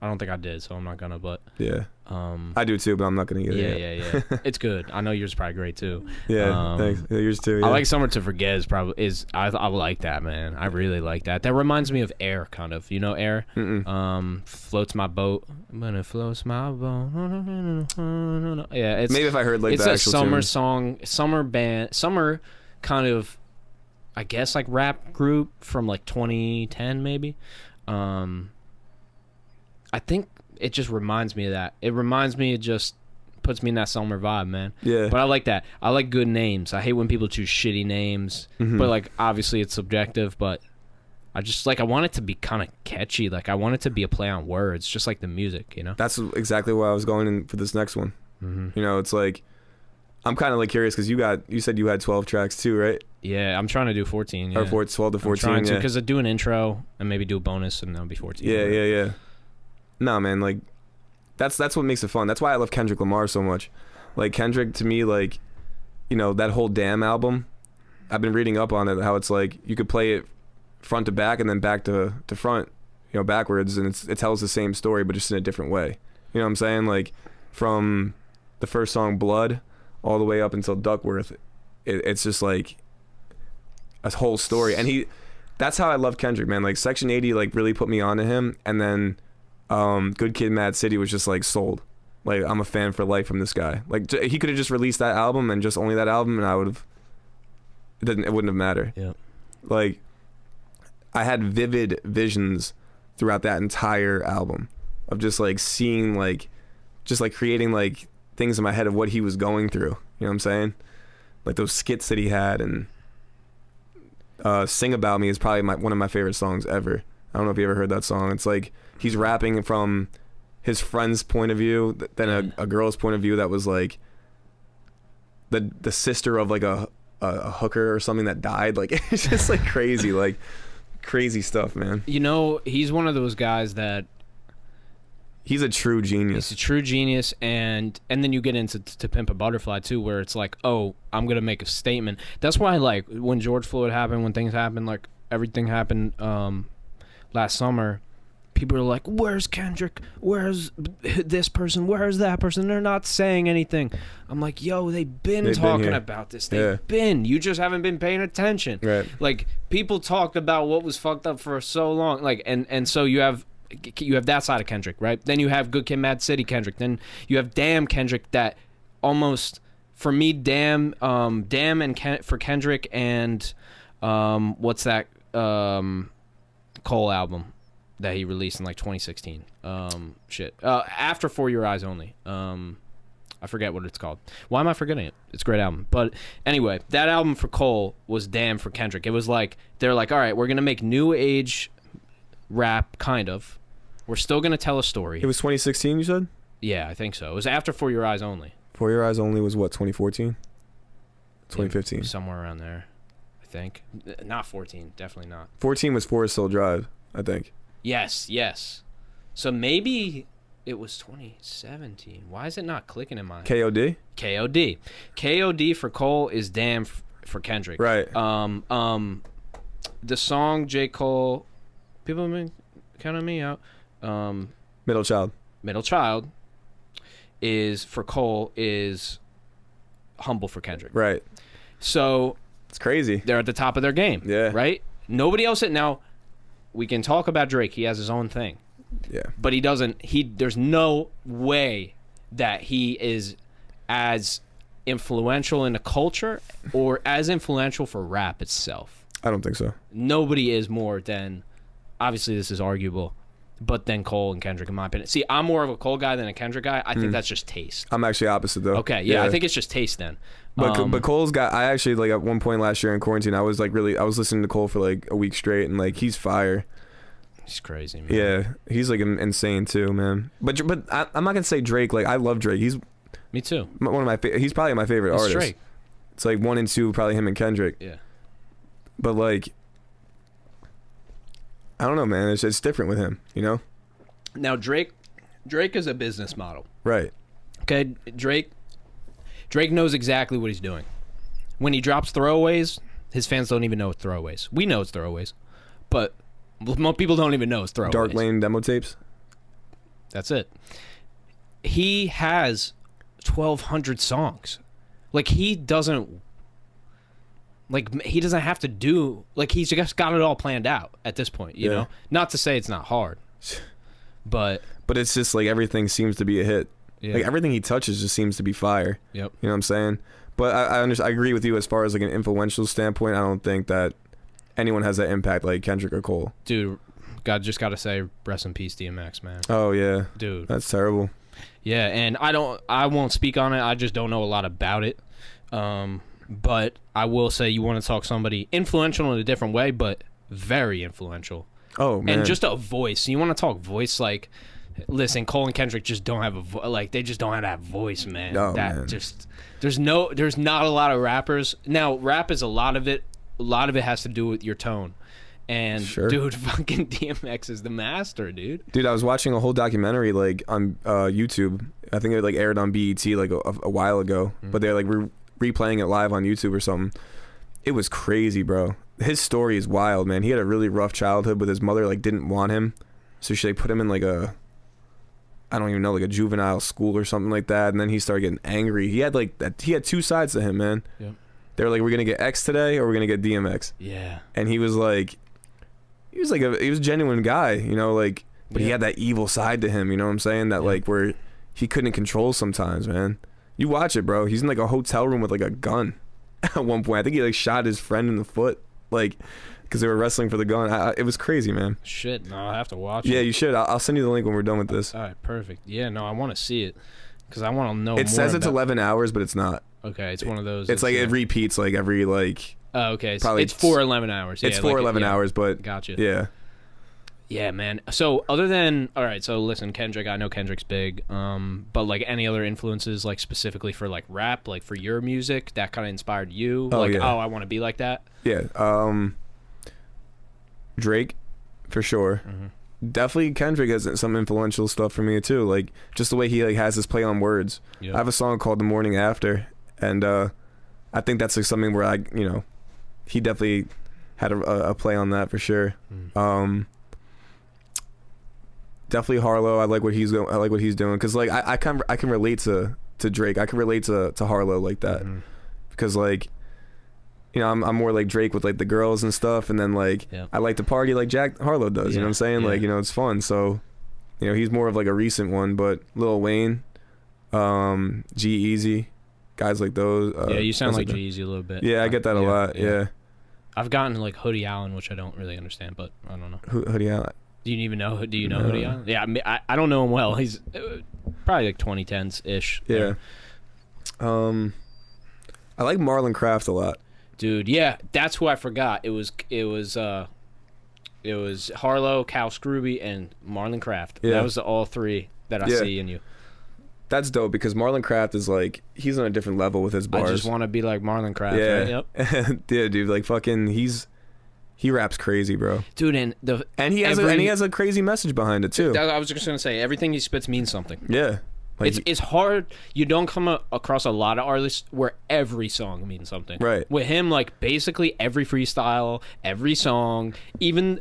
Speaker 3: I don't think I did, so I'm not gonna. But
Speaker 2: yeah, I do too, but I'm not gonna get it.
Speaker 3: Yeah. It's good. I know yours is probably great too.
Speaker 2: Yeah, thanks. Yeah, yours too. Yeah.
Speaker 3: I like Summer to Forget I like that, man. I really like that. That reminds me of Air, kind of. You know Air? Floats my boat. When it floats my boat. Yeah, it's
Speaker 2: maybe if I heard like
Speaker 3: it's
Speaker 2: the
Speaker 3: a
Speaker 2: actual
Speaker 3: summer
Speaker 2: tune.
Speaker 3: song, summer kind of, I guess, like rap group from like 2010 maybe. I think it just reminds me of that. It reminds me, it just puts me in that summer vibe, man.
Speaker 2: Yeah.
Speaker 3: But I like that. I like good names. I hate when people choose shitty names. But like, obviously it's subjective, but I just like, I want it to be kind of catchy. Like, I want it to be a play on words, just like the music, you know?
Speaker 2: That's exactly why I was going in for this next one. You know, it's like, I'm kind of like curious because you said you had 12 tracks too, right?
Speaker 3: Yeah, I'm trying to do 14. Yeah.
Speaker 2: Or 12 to 14.
Speaker 3: I'm trying to,
Speaker 2: yeah.
Speaker 3: because I do an intro and maybe do a bonus, and that'll be 14.
Speaker 2: Yeah. No, man, like, that's what makes it fun. That's why I love Kendrick Lamar so much. Like, Kendrick, to me, like, you know, that whole Damn album, I've been reading up on it, how it's like you could play it front to back and then back to front, you know, backwards, and it tells the same story but just in a different way. You know what I'm saying? Like, from the first song, Blood, all the way up until Duckworth, it's just like a whole story. And that's how I love Kendrick, man. Like, Section 80 like really put me onto him, and then Good Kid, Mad City was just like sold. Like, I'm a fan for life from this guy. Like, he could have just released that album and just only that album, and I would have. It wouldn't have mattered.
Speaker 3: Yeah.
Speaker 2: Like, I had vivid visions throughout that entire album of just like seeing like, just like creating like things in my head of what he was going through. You know what I'm saying? Like those skits that he had, and Sing About Me is probably one of my favorite songs ever. I don't know if you ever heard that song. It's like he's rapping from his friend's point of view, then a girl's point of view that was like the sister of like a hooker or something that died. Like, it's just like crazy, like crazy stuff, man.
Speaker 3: You know, he's one of those guys that
Speaker 2: he's a true genius.
Speaker 3: He's a true genius, and then you get into To Pimp a Butterfly too, where it's like, oh, I'm gonna make a statement. That's why, like, when George Floyd happened, when things happened, like everything happened last summer, people are like, where's Kendrick? Where's this person? Where's that person? They're not saying anything. I'm like, yo, they've been talking about this. They've been. You just haven't been paying attention.
Speaker 2: Right.
Speaker 3: Like, people talked about what was fucked up for so long. Like, and so you have that side of Kendrick, right? Then you have Good Kid, Mad City Kendrick. Then you have Damn Kendrick that almost for me, Damn and for Kendrick and what's that Cole album that he released in like 2016? After For Your Eyes Only. I forget what it's called. Why am I forgetting it? It's a great album. But anyway, that album for Cole was Damn for Kendrick. It was like, they're like, all right, we're going to make new age rap, kind of. We're still going to tell a story.
Speaker 2: It was 2016, you said?
Speaker 3: Yeah, I think so. It was after For Your Eyes Only.
Speaker 2: For Your Eyes Only was what, 2014? 2015.
Speaker 3: Somewhere around there, I think. Not 14. Definitely not.
Speaker 2: 14 was Forest Hill Drive, I think.
Speaker 3: Yes. So maybe it was 2017. Why is it not clicking in my
Speaker 2: KOD?
Speaker 3: KOD for Cole is Damn for Kendrick.
Speaker 2: Right.
Speaker 3: The song J. Cole, people have been counting me out.
Speaker 2: Middle Child
Speaker 3: is for Cole is Humble for Kendrick.
Speaker 2: Right.
Speaker 3: So
Speaker 2: it's crazy.
Speaker 3: They're at the top of their game.
Speaker 2: Yeah.
Speaker 3: Right? Nobody else now we can talk about Drake. He has his own thing.
Speaker 2: Yeah.
Speaker 3: But he doesn't there's no way that he is as influential in the culture or as influential for rap itself.
Speaker 2: I don't think so.
Speaker 3: Nobody is more than, obviously this is arguable, but then Cole and Kendrick in my opinion. See, I'm more of a Cole guy than a Kendrick guy. I think that's just taste.
Speaker 2: I'm actually opposite though.
Speaker 3: Okay, yeah, I think it's just taste then.
Speaker 2: But Cole's got, I actually, like, at one point last year in quarantine, I was listening to Cole for like a week straight, and like he's fire.
Speaker 3: He's crazy, man.
Speaker 2: Yeah, he's like insane too, man. But I'm not gonna say Drake. Like, I love Drake. He's
Speaker 3: me too.
Speaker 2: One of my he's probably my favorite artist.
Speaker 3: Drake.
Speaker 2: It's like 1 and 2, probably him and Kendrick.
Speaker 3: Yeah.
Speaker 2: But like, I don't know, man. It's different with him, you know.
Speaker 3: Now Drake is a business model.
Speaker 2: Right.
Speaker 3: Okay, Drake knows exactly what he's doing. When he drops throwaways, his fans don't even know it's throwaways. We know it's throwaways, but most people don't even know it's throwaways.
Speaker 2: Dark Lane demo tapes.
Speaker 3: That's it. He has 1,200 songs. Like, he doesn't have to do, like, he's just got it all planned out at this point, you know? Not to say it's not hard, but
Speaker 2: it's just like everything seems to be a hit.
Speaker 3: Yeah.
Speaker 2: Like, everything he touches just seems to be fire.
Speaker 3: Yep.
Speaker 2: You know what I'm saying? But I agree with you as far as like an influential standpoint. I don't think that anyone has that impact like Kendrick or Cole.
Speaker 3: Dude, just gotta say, rest in peace, DMX, man.
Speaker 2: Oh yeah,
Speaker 3: dude,
Speaker 2: that's terrible.
Speaker 3: Yeah, and I won't speak on it. I just don't know a lot about it. But I will say, you want to talk somebody influential in a different way, but very influential.
Speaker 2: Oh man,
Speaker 3: and just a voice. You want to talk voice, like, listen, Cole and Kendrick just don't have they just don't have that voice, man.
Speaker 2: Oh,
Speaker 3: that
Speaker 2: man.
Speaker 3: Just there's not a lot of rappers. Now, rap is a lot of it has to do with your tone. And
Speaker 2: sure.
Speaker 3: Dude, fucking DMX is the master, dude.
Speaker 2: Dude, I was watching a whole documentary like on YouTube. I think it like aired on BET like a while ago, but they're like replaying it live on YouTube or something. It was crazy, bro. His story is wild, man. He had a really rough childhood, with his mother like didn't want him, so she like put him in like I don't even know, like a juvenile school or something like that. And then he started getting angry. He had two sides to him, man.
Speaker 3: Yep.
Speaker 2: They were like, we're gonna get X today or we're gonna get DMX.
Speaker 3: Yeah. And
Speaker 2: he was a genuine guy, you know, like, but he had that evil side to him, you know what I'm saying? That like where he couldn't control sometimes, man. You watch it, bro. He's in like a hotel room with like a gun at one point. I think he like shot his friend in the foot, like, because they were wrestling for the gun. It was crazy, man.
Speaker 3: Shit, no, I'll have to watch it.
Speaker 2: Yeah, you should. I'll send you the link when we're done with this.
Speaker 3: All right, perfect. Yeah, no, I want to see it because I want to know more.
Speaker 2: It says it's 11 hours, but it's not.
Speaker 3: Okay, it's one of those.
Speaker 2: It's like it repeats like every like.
Speaker 3: Oh, okay.
Speaker 2: Probably
Speaker 3: it's 11 hours.
Speaker 2: It's 11 hours, but
Speaker 3: gotcha.
Speaker 2: Yeah.
Speaker 3: Yeah, man. So other than, all right, so listen, Kendrick, I know Kendrick's big, but like any other influences, like specifically for like rap, like for your music that kind of inspired you, I want to be like that.
Speaker 2: Yeah. Drake, for sure. Mm-hmm. Definitely Kendrick has some influential stuff for me too. Like just the way he like has his play on words. Yep. I have a song called "The Morning After," and I think that's like something where he definitely had a play on that for sure. Mm. Definitely Harlow. I like what he's doing because like I can relate to Drake. I can relate to Harlow like that because like, you know, I'm more like Drake with like the girls and stuff, and then like I like to party like Jack Harlow does. You know what I'm saying? Like, you know, it's fun. So, you know, he's more of like a recent one, but Lil Wayne, G-Eazy, guys like those.
Speaker 3: Yeah, you sound
Speaker 2: guys
Speaker 3: like
Speaker 2: that.
Speaker 3: G-Eazy a little bit.
Speaker 2: Yeah, I get that a lot. Yeah.
Speaker 3: I've gotten like Hoodie Allen, which I don't really understand, but I don't know.
Speaker 2: Hoodie Allen.
Speaker 3: Do you even know? Do you know Hoodie Allen? Yeah, I don't know him well. He's probably like 2010s ish.
Speaker 2: Yeah. I like Marlon Craft a lot.
Speaker 3: Dude, yeah, that's who I forgot. It was Harlow, Cal Scrooby, and Marlon Craft.
Speaker 2: Yeah.
Speaker 3: That was the all three that I see in you.
Speaker 2: That's dope because Marlon Craft is like, he's on a different level with his bars.
Speaker 3: I just want to be like Marlon Craft.
Speaker 2: Yeah.
Speaker 3: Right? Yep.
Speaker 2: Yeah, dude, like fucking, he raps crazy, bro.
Speaker 3: Dude,
Speaker 2: and he has a crazy message behind it too.
Speaker 3: I was just gonna say, everything he spits means something.
Speaker 2: Yeah. Like,
Speaker 3: It's hard. You don't come across a lot of artists where every song means something.
Speaker 2: Right.
Speaker 3: With him, like basically every freestyle, every song, even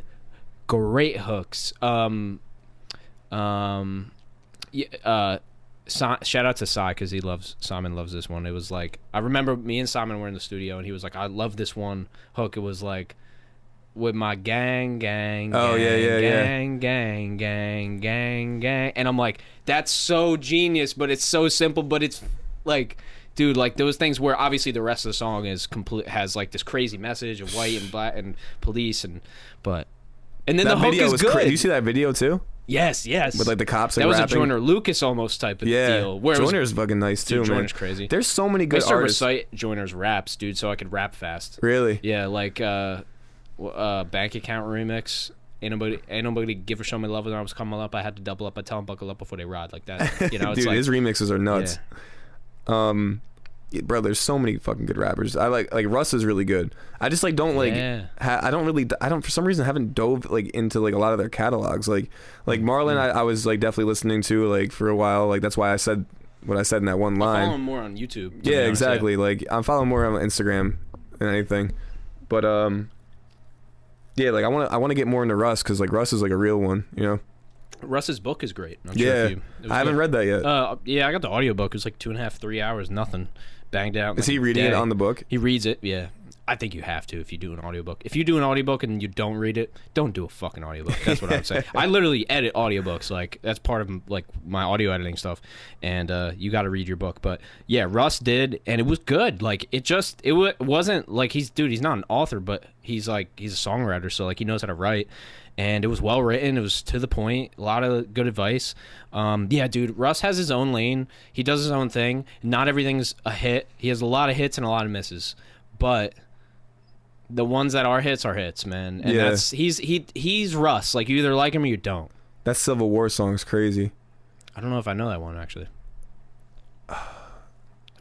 Speaker 3: great hooks. Shout out to Sai because Simon loves this one. It was like, I remember me and Simon were in the studio and he was like, I love this one hook. It was like, with my gang, gang,
Speaker 2: oh,
Speaker 3: gang, gang, gang, gang, gang. And I'm like, that's so genius, but it's so simple, but it's like, dude, like those things where obviously the rest of the song is has like this crazy message of white and black and police and then
Speaker 2: that
Speaker 3: the hook
Speaker 2: video
Speaker 3: is
Speaker 2: was
Speaker 3: good.
Speaker 2: Do you see that video too?
Speaker 3: Yes.
Speaker 2: With like the cops like
Speaker 3: that was
Speaker 2: rapping?
Speaker 3: a Joyner Lucas almost type of deal. Where
Speaker 2: Joyner's fucking nice too,
Speaker 3: dude,
Speaker 2: man.
Speaker 3: Joyner's crazy.
Speaker 2: There's so many
Speaker 3: I
Speaker 2: good
Speaker 3: used to
Speaker 2: artists.
Speaker 3: recite Joyner's raps, dude, so I could rap fast.
Speaker 2: Really?
Speaker 3: Yeah, like bank account remix. Ain't nobody give or show me love when I was coming up. I had to double up. I tell them buckle up before they ride like that. You know, it's
Speaker 2: dude,
Speaker 3: like,
Speaker 2: his remixes are nuts.
Speaker 3: Yeah.
Speaker 2: Bro, there's so many fucking good rappers. I like Russ is really good. I just like don't like.
Speaker 3: Yeah.
Speaker 2: I don't for some reason haven't dove like into like a lot of their catalogs. Like Marlon, I was like definitely listening to like for a while. Like that's why I said what I said in that one
Speaker 3: I
Speaker 2: line.
Speaker 3: follow him more on YouTube.
Speaker 2: Yeah, exactly. Like I'm following more on Instagram than anything, but yeah, like I want to get more into Russ because like Russ is like a real one, you know.
Speaker 3: Russ's book is great. I'm
Speaker 2: Yeah,
Speaker 3: sure
Speaker 2: I haven't read that yet.
Speaker 3: Yeah, I got the audiobook. It was like 2.5, 3 hours, nothing. Banged out.
Speaker 2: Is he reading it on the book?
Speaker 3: He reads it, yeah. I think you have to if you do an audiobook. If you do an audiobook and you don't read it, don't do a fucking audiobook. That's what I would say. I literally edit audiobooks. Like, that's part of like my audio editing stuff. And you got to read your book. But yeah, Russ did, and it was good. Like, it wasn't like he's not an author, but he's a songwriter, so like he knows how to write. And it was well written. It was to the point. A lot of good advice. Yeah, dude, Russ has his own lane. He does his own thing. Not everything's a hit. He has a lot of hits and a lot of misses. But the ones that are hits, man. And that's he's Russ. Like, you either like him or you don't.
Speaker 2: That Civil War song's crazy.
Speaker 3: I don't know if I know that one, actually.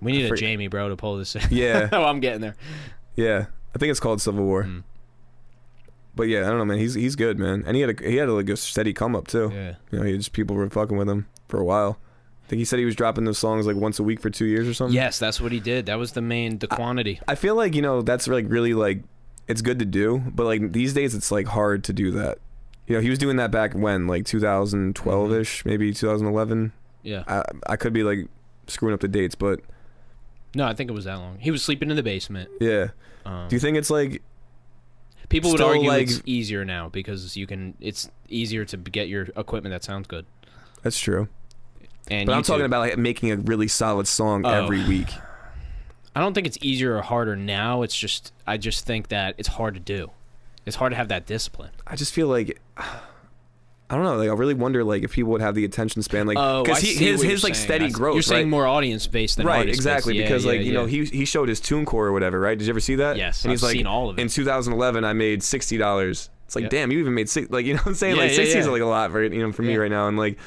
Speaker 3: We need a Jamie, bro, to pull this in.
Speaker 2: Yeah.
Speaker 3: Oh, I'm getting there.
Speaker 2: Yeah. I think it's called Civil War.
Speaker 3: Mm.
Speaker 2: But yeah, I don't know, man. He's good, man. And he had like a steady come up too.
Speaker 3: Yeah.
Speaker 2: You know, people were fucking with him for a while. I think he said he was dropping those songs like once a week for 2 years or something.
Speaker 3: Yes, that's what he did. That was the quantity.
Speaker 2: I feel like, you know, that's like really like, it's good to do, but like these days it's like hard to do that. You know, he was doing that back when, like 2012-ish, maybe 2011.
Speaker 3: Yeah.
Speaker 2: I could be like screwing up the dates, but
Speaker 3: No, I think it was that long. He was sleeping in the basement.
Speaker 2: yeah. Do you think it's like
Speaker 3: people would
Speaker 2: still,
Speaker 3: argue
Speaker 2: like,
Speaker 3: it's easier now because it's easier to get your equipment that sounds good.
Speaker 2: That's true.
Speaker 3: And
Speaker 2: But I'm
Speaker 3: YouTube.
Speaker 2: talking about like making a really solid song every week.
Speaker 3: I don't think it's easier or harder now. It's just I just think that it's hard to do. It's hard to have that discipline.
Speaker 2: I just feel like I don't know. Like I really wonder like if people would have the attention span, like because his like steady growth.
Speaker 3: You're saying
Speaker 2: right?
Speaker 3: more audience based than
Speaker 2: Right,
Speaker 3: artist
Speaker 2: exactly.
Speaker 3: based.
Speaker 2: Because
Speaker 3: Yeah,
Speaker 2: like
Speaker 3: yeah,
Speaker 2: you know he showed his TuneCore or whatever, right? Did you ever see that?
Speaker 3: Yes,
Speaker 2: and he's
Speaker 3: I've
Speaker 2: like,
Speaker 3: seen all of it.
Speaker 2: In 2011, I made $60. It's like,
Speaker 3: Yeah.
Speaker 2: damn, you even made like you know what I'm saying?
Speaker 3: Yeah,
Speaker 2: Like
Speaker 3: yeah,
Speaker 2: 60 is
Speaker 3: yeah.
Speaker 2: like a lot for for me right now, and like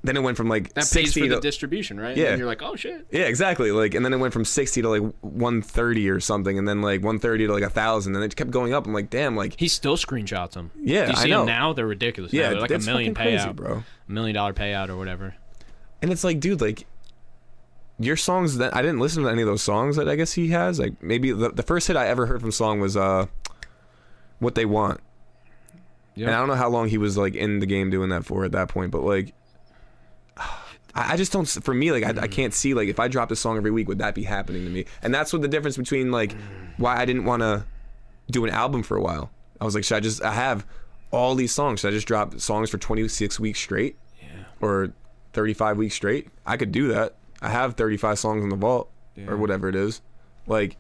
Speaker 2: then it went from like
Speaker 3: that
Speaker 2: 60
Speaker 3: pays for
Speaker 2: to
Speaker 3: the distribution, right?
Speaker 2: Yeah.
Speaker 3: And you're like, oh shit.
Speaker 2: yeah, exactly. Like, and then it went from 60 to like 130 or something, and then like 130 to like 1,000, and it kept going up. I'm like, damn, like
Speaker 3: He still screenshots them.
Speaker 2: Yeah,
Speaker 3: Do you
Speaker 2: I
Speaker 3: see
Speaker 2: know.
Speaker 3: them now? They're ridiculous.
Speaker 2: yeah,
Speaker 3: now. They're like
Speaker 2: that's
Speaker 3: $1 million
Speaker 2: fucking crazy,
Speaker 3: payout,
Speaker 2: bro.
Speaker 3: $1 million payout or whatever.
Speaker 2: And it's like, dude, like your songs that I didn't listen to any of those songs that I guess he has. Like maybe the first hit I ever heard from song was What They Want.
Speaker 3: Yeah.
Speaker 2: And I don't know how long he was like in the game doing that for at that point, but like I just don't, for me, like I can't see like if I dropped a song every week, would that be happening to me? And that's what the difference between like why I didn't want to do an album for a while. I was like, I have all these songs. Should I just drop songs for 26 weeks straight?
Speaker 3: Yeah.
Speaker 2: Or 35 weeks straight? I could do that. I have 35 songs in the vault or whatever it is. Like,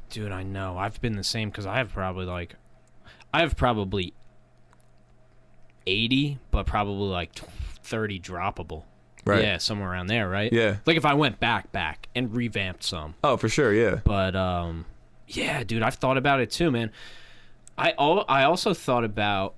Speaker 3: dude, I know. I've been the same because I have probably 80, but probably like 30 droppable.
Speaker 2: right.
Speaker 3: Yeah, somewhere around there, right?
Speaker 2: Yeah.
Speaker 3: Like if I went back and revamped some.
Speaker 2: Oh, for sure, yeah.
Speaker 3: But yeah, dude, I've thought about it too, man. I also thought about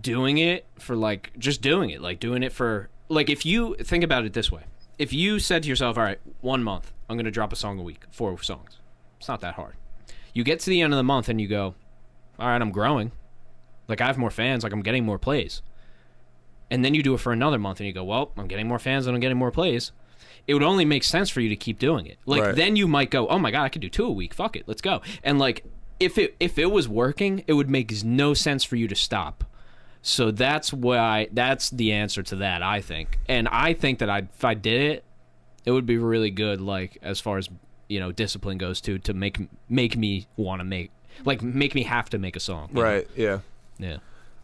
Speaker 3: doing it for like just doing it, like doing it for like if you think about it this way. If you said to yourself, all right, 1 month, I'm going to drop a song a week, 4 songs. It's not that hard. You get to the end of the month and you go, all right, I'm growing. Like I have more fans, like I'm getting more plays. And then you do it for another month and you go, well, I'm getting more fans and I'm getting more plays. It would only make sense for you to keep doing it. Like
Speaker 2: right.
Speaker 3: then you might go, oh my God, I could do 2 a week. Fuck it, let's go. And like if it was working, it would make no sense for you to stop. So that's the answer to that, I think. And I think that if I did it, it would be really good, like as far as discipline goes to make me want to make me have to make a song.
Speaker 2: Right. Yeah.
Speaker 3: Yeah.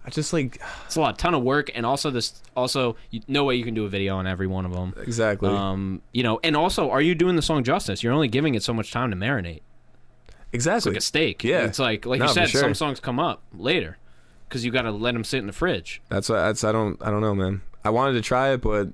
Speaker 2: I just like
Speaker 3: it's a ton of work, and also no way you can do a video on every one of them.
Speaker 2: Exactly.
Speaker 3: And also, are you doing the song justice? You're only giving it so much time to marinate.
Speaker 2: Exactly.
Speaker 3: It's like a steak.
Speaker 2: Yeah.
Speaker 3: It's like
Speaker 2: No,
Speaker 3: you said,
Speaker 2: for sure.
Speaker 3: some songs come up later because you got to let them sit in the fridge.
Speaker 2: I don't know, man. I wanted to try it, but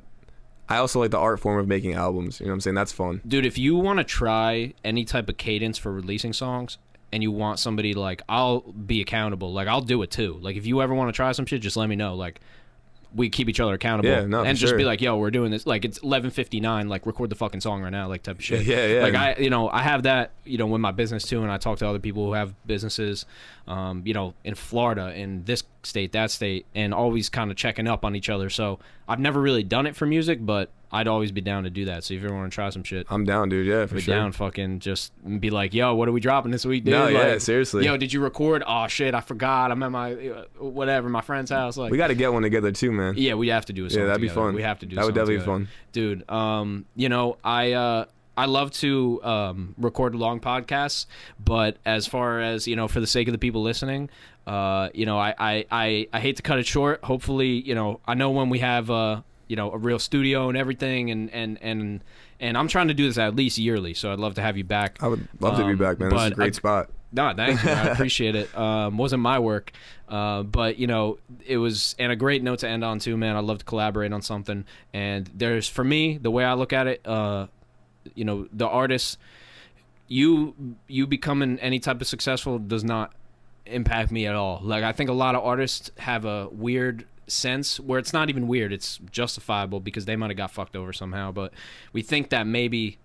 Speaker 2: I also like the art form of making albums. You know what I'm saying? That's fun.
Speaker 3: Dude, if you want to try any type of cadence for releasing songs, and you want somebody like, I'll be accountable. Like, I'll do it too. Like, if you ever want to try some shit, just let me know. Like, we keep each other accountable.
Speaker 2: Yeah, no,
Speaker 3: and
Speaker 2: for
Speaker 3: just
Speaker 2: sure.
Speaker 3: be like, yo, we're doing this. Like, it's 11:59. Like, record the fucking song right now. Like, type of shit.
Speaker 2: Yeah.
Speaker 3: Like, I have that, with my business too, and I talk to other people who have businesses, in Florida, in this state, that state, and always kind of checking up on each other. So I've never really done it for music, but I'd always be down to do that. So if you ever want to try some shit,
Speaker 2: I'm down, dude. Yeah, for
Speaker 3: be
Speaker 2: sure.
Speaker 3: down. Fucking just be like, yo, what are we dropping this week, dude?
Speaker 2: No,
Speaker 3: like,
Speaker 2: yeah, seriously.
Speaker 3: Yo, did you record? Oh shit, I forgot. I'm at my my friend's house. Like,
Speaker 2: We got to get one together too, man.
Speaker 3: yeah, we have to do a song.
Speaker 2: Yeah, that'd be
Speaker 3: together.
Speaker 2: fun.
Speaker 3: We have to do.
Speaker 2: That would definitely be fun,
Speaker 3: dude. I love to record long podcasts, but as far as for the sake of the people listening, I hate to cut it short. Hopefully, I know when we have a real studio and everything, and I'm trying to do this at least yearly, so I'd love to have you back.
Speaker 2: I would love to be back, man. This is a great spot.
Speaker 3: No, thank you. I appreciate it. Wasn't my work, but it was, and a great note to end on too, man. I'd love to collaborate on something. And there's, for me, the way I look at it, the artist, you becoming any type of successful does not impact me at all. Like, I think a lot of artists have a weird sense where it's not even weird, it's justifiable because they might have got fucked over somehow, but we think that maybe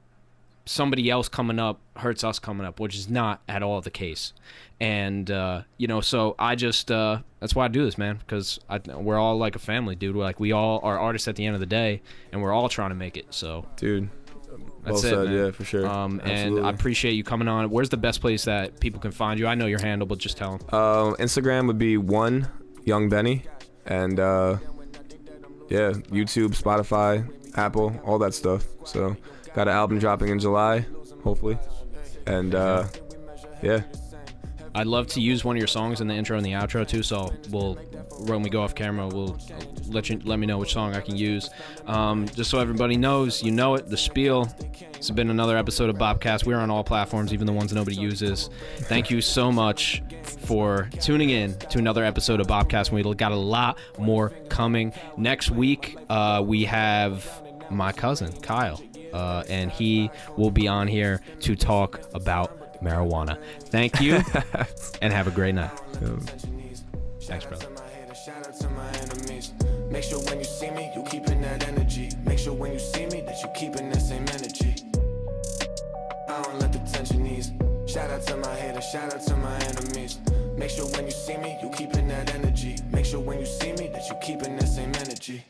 Speaker 3: somebody else coming up hurts us coming up, which is not at all the case. And so I just that's why I do this, man, because we're all like a family, dude. We all are artists at the end of the day, and we're all trying to make it. So
Speaker 2: Dude,
Speaker 3: that's
Speaker 2: well
Speaker 3: it,
Speaker 2: said,
Speaker 3: man.
Speaker 2: yeah, for sure.
Speaker 3: And I appreciate you coming on. Where's the best place that people can find you? I know your handle, but just tell them.
Speaker 2: Instagram would be one Young Benny, and YouTube, Spotify, Apple, all that stuff. So got an album dropping in July, hopefully, and yeah.
Speaker 3: I'd love to use one of your songs in the intro and the outro too. So when we go off camera, we'll let me know which song I can use. Just so everybody knows, the spiel. This has been another episode of BOPCAST. We're on all platforms, even the ones nobody uses. Thank you so much for tuning in to another episode of BOPCAST. We got a lot more coming. Next week, we have my cousin, Kyle, and he will be on here to talk about marijuana. Thank you, and have a great night. Thanks, brother.
Speaker 4: Make sure when you see me, you keeping that energy. Make sure when you see me that you keeping that same energy. I don't let the tension ease. Shout out to my haters, shout out to my enemies. Make sure when you see me, you keeping that energy. Make sure when you see me that you keeping that same energy.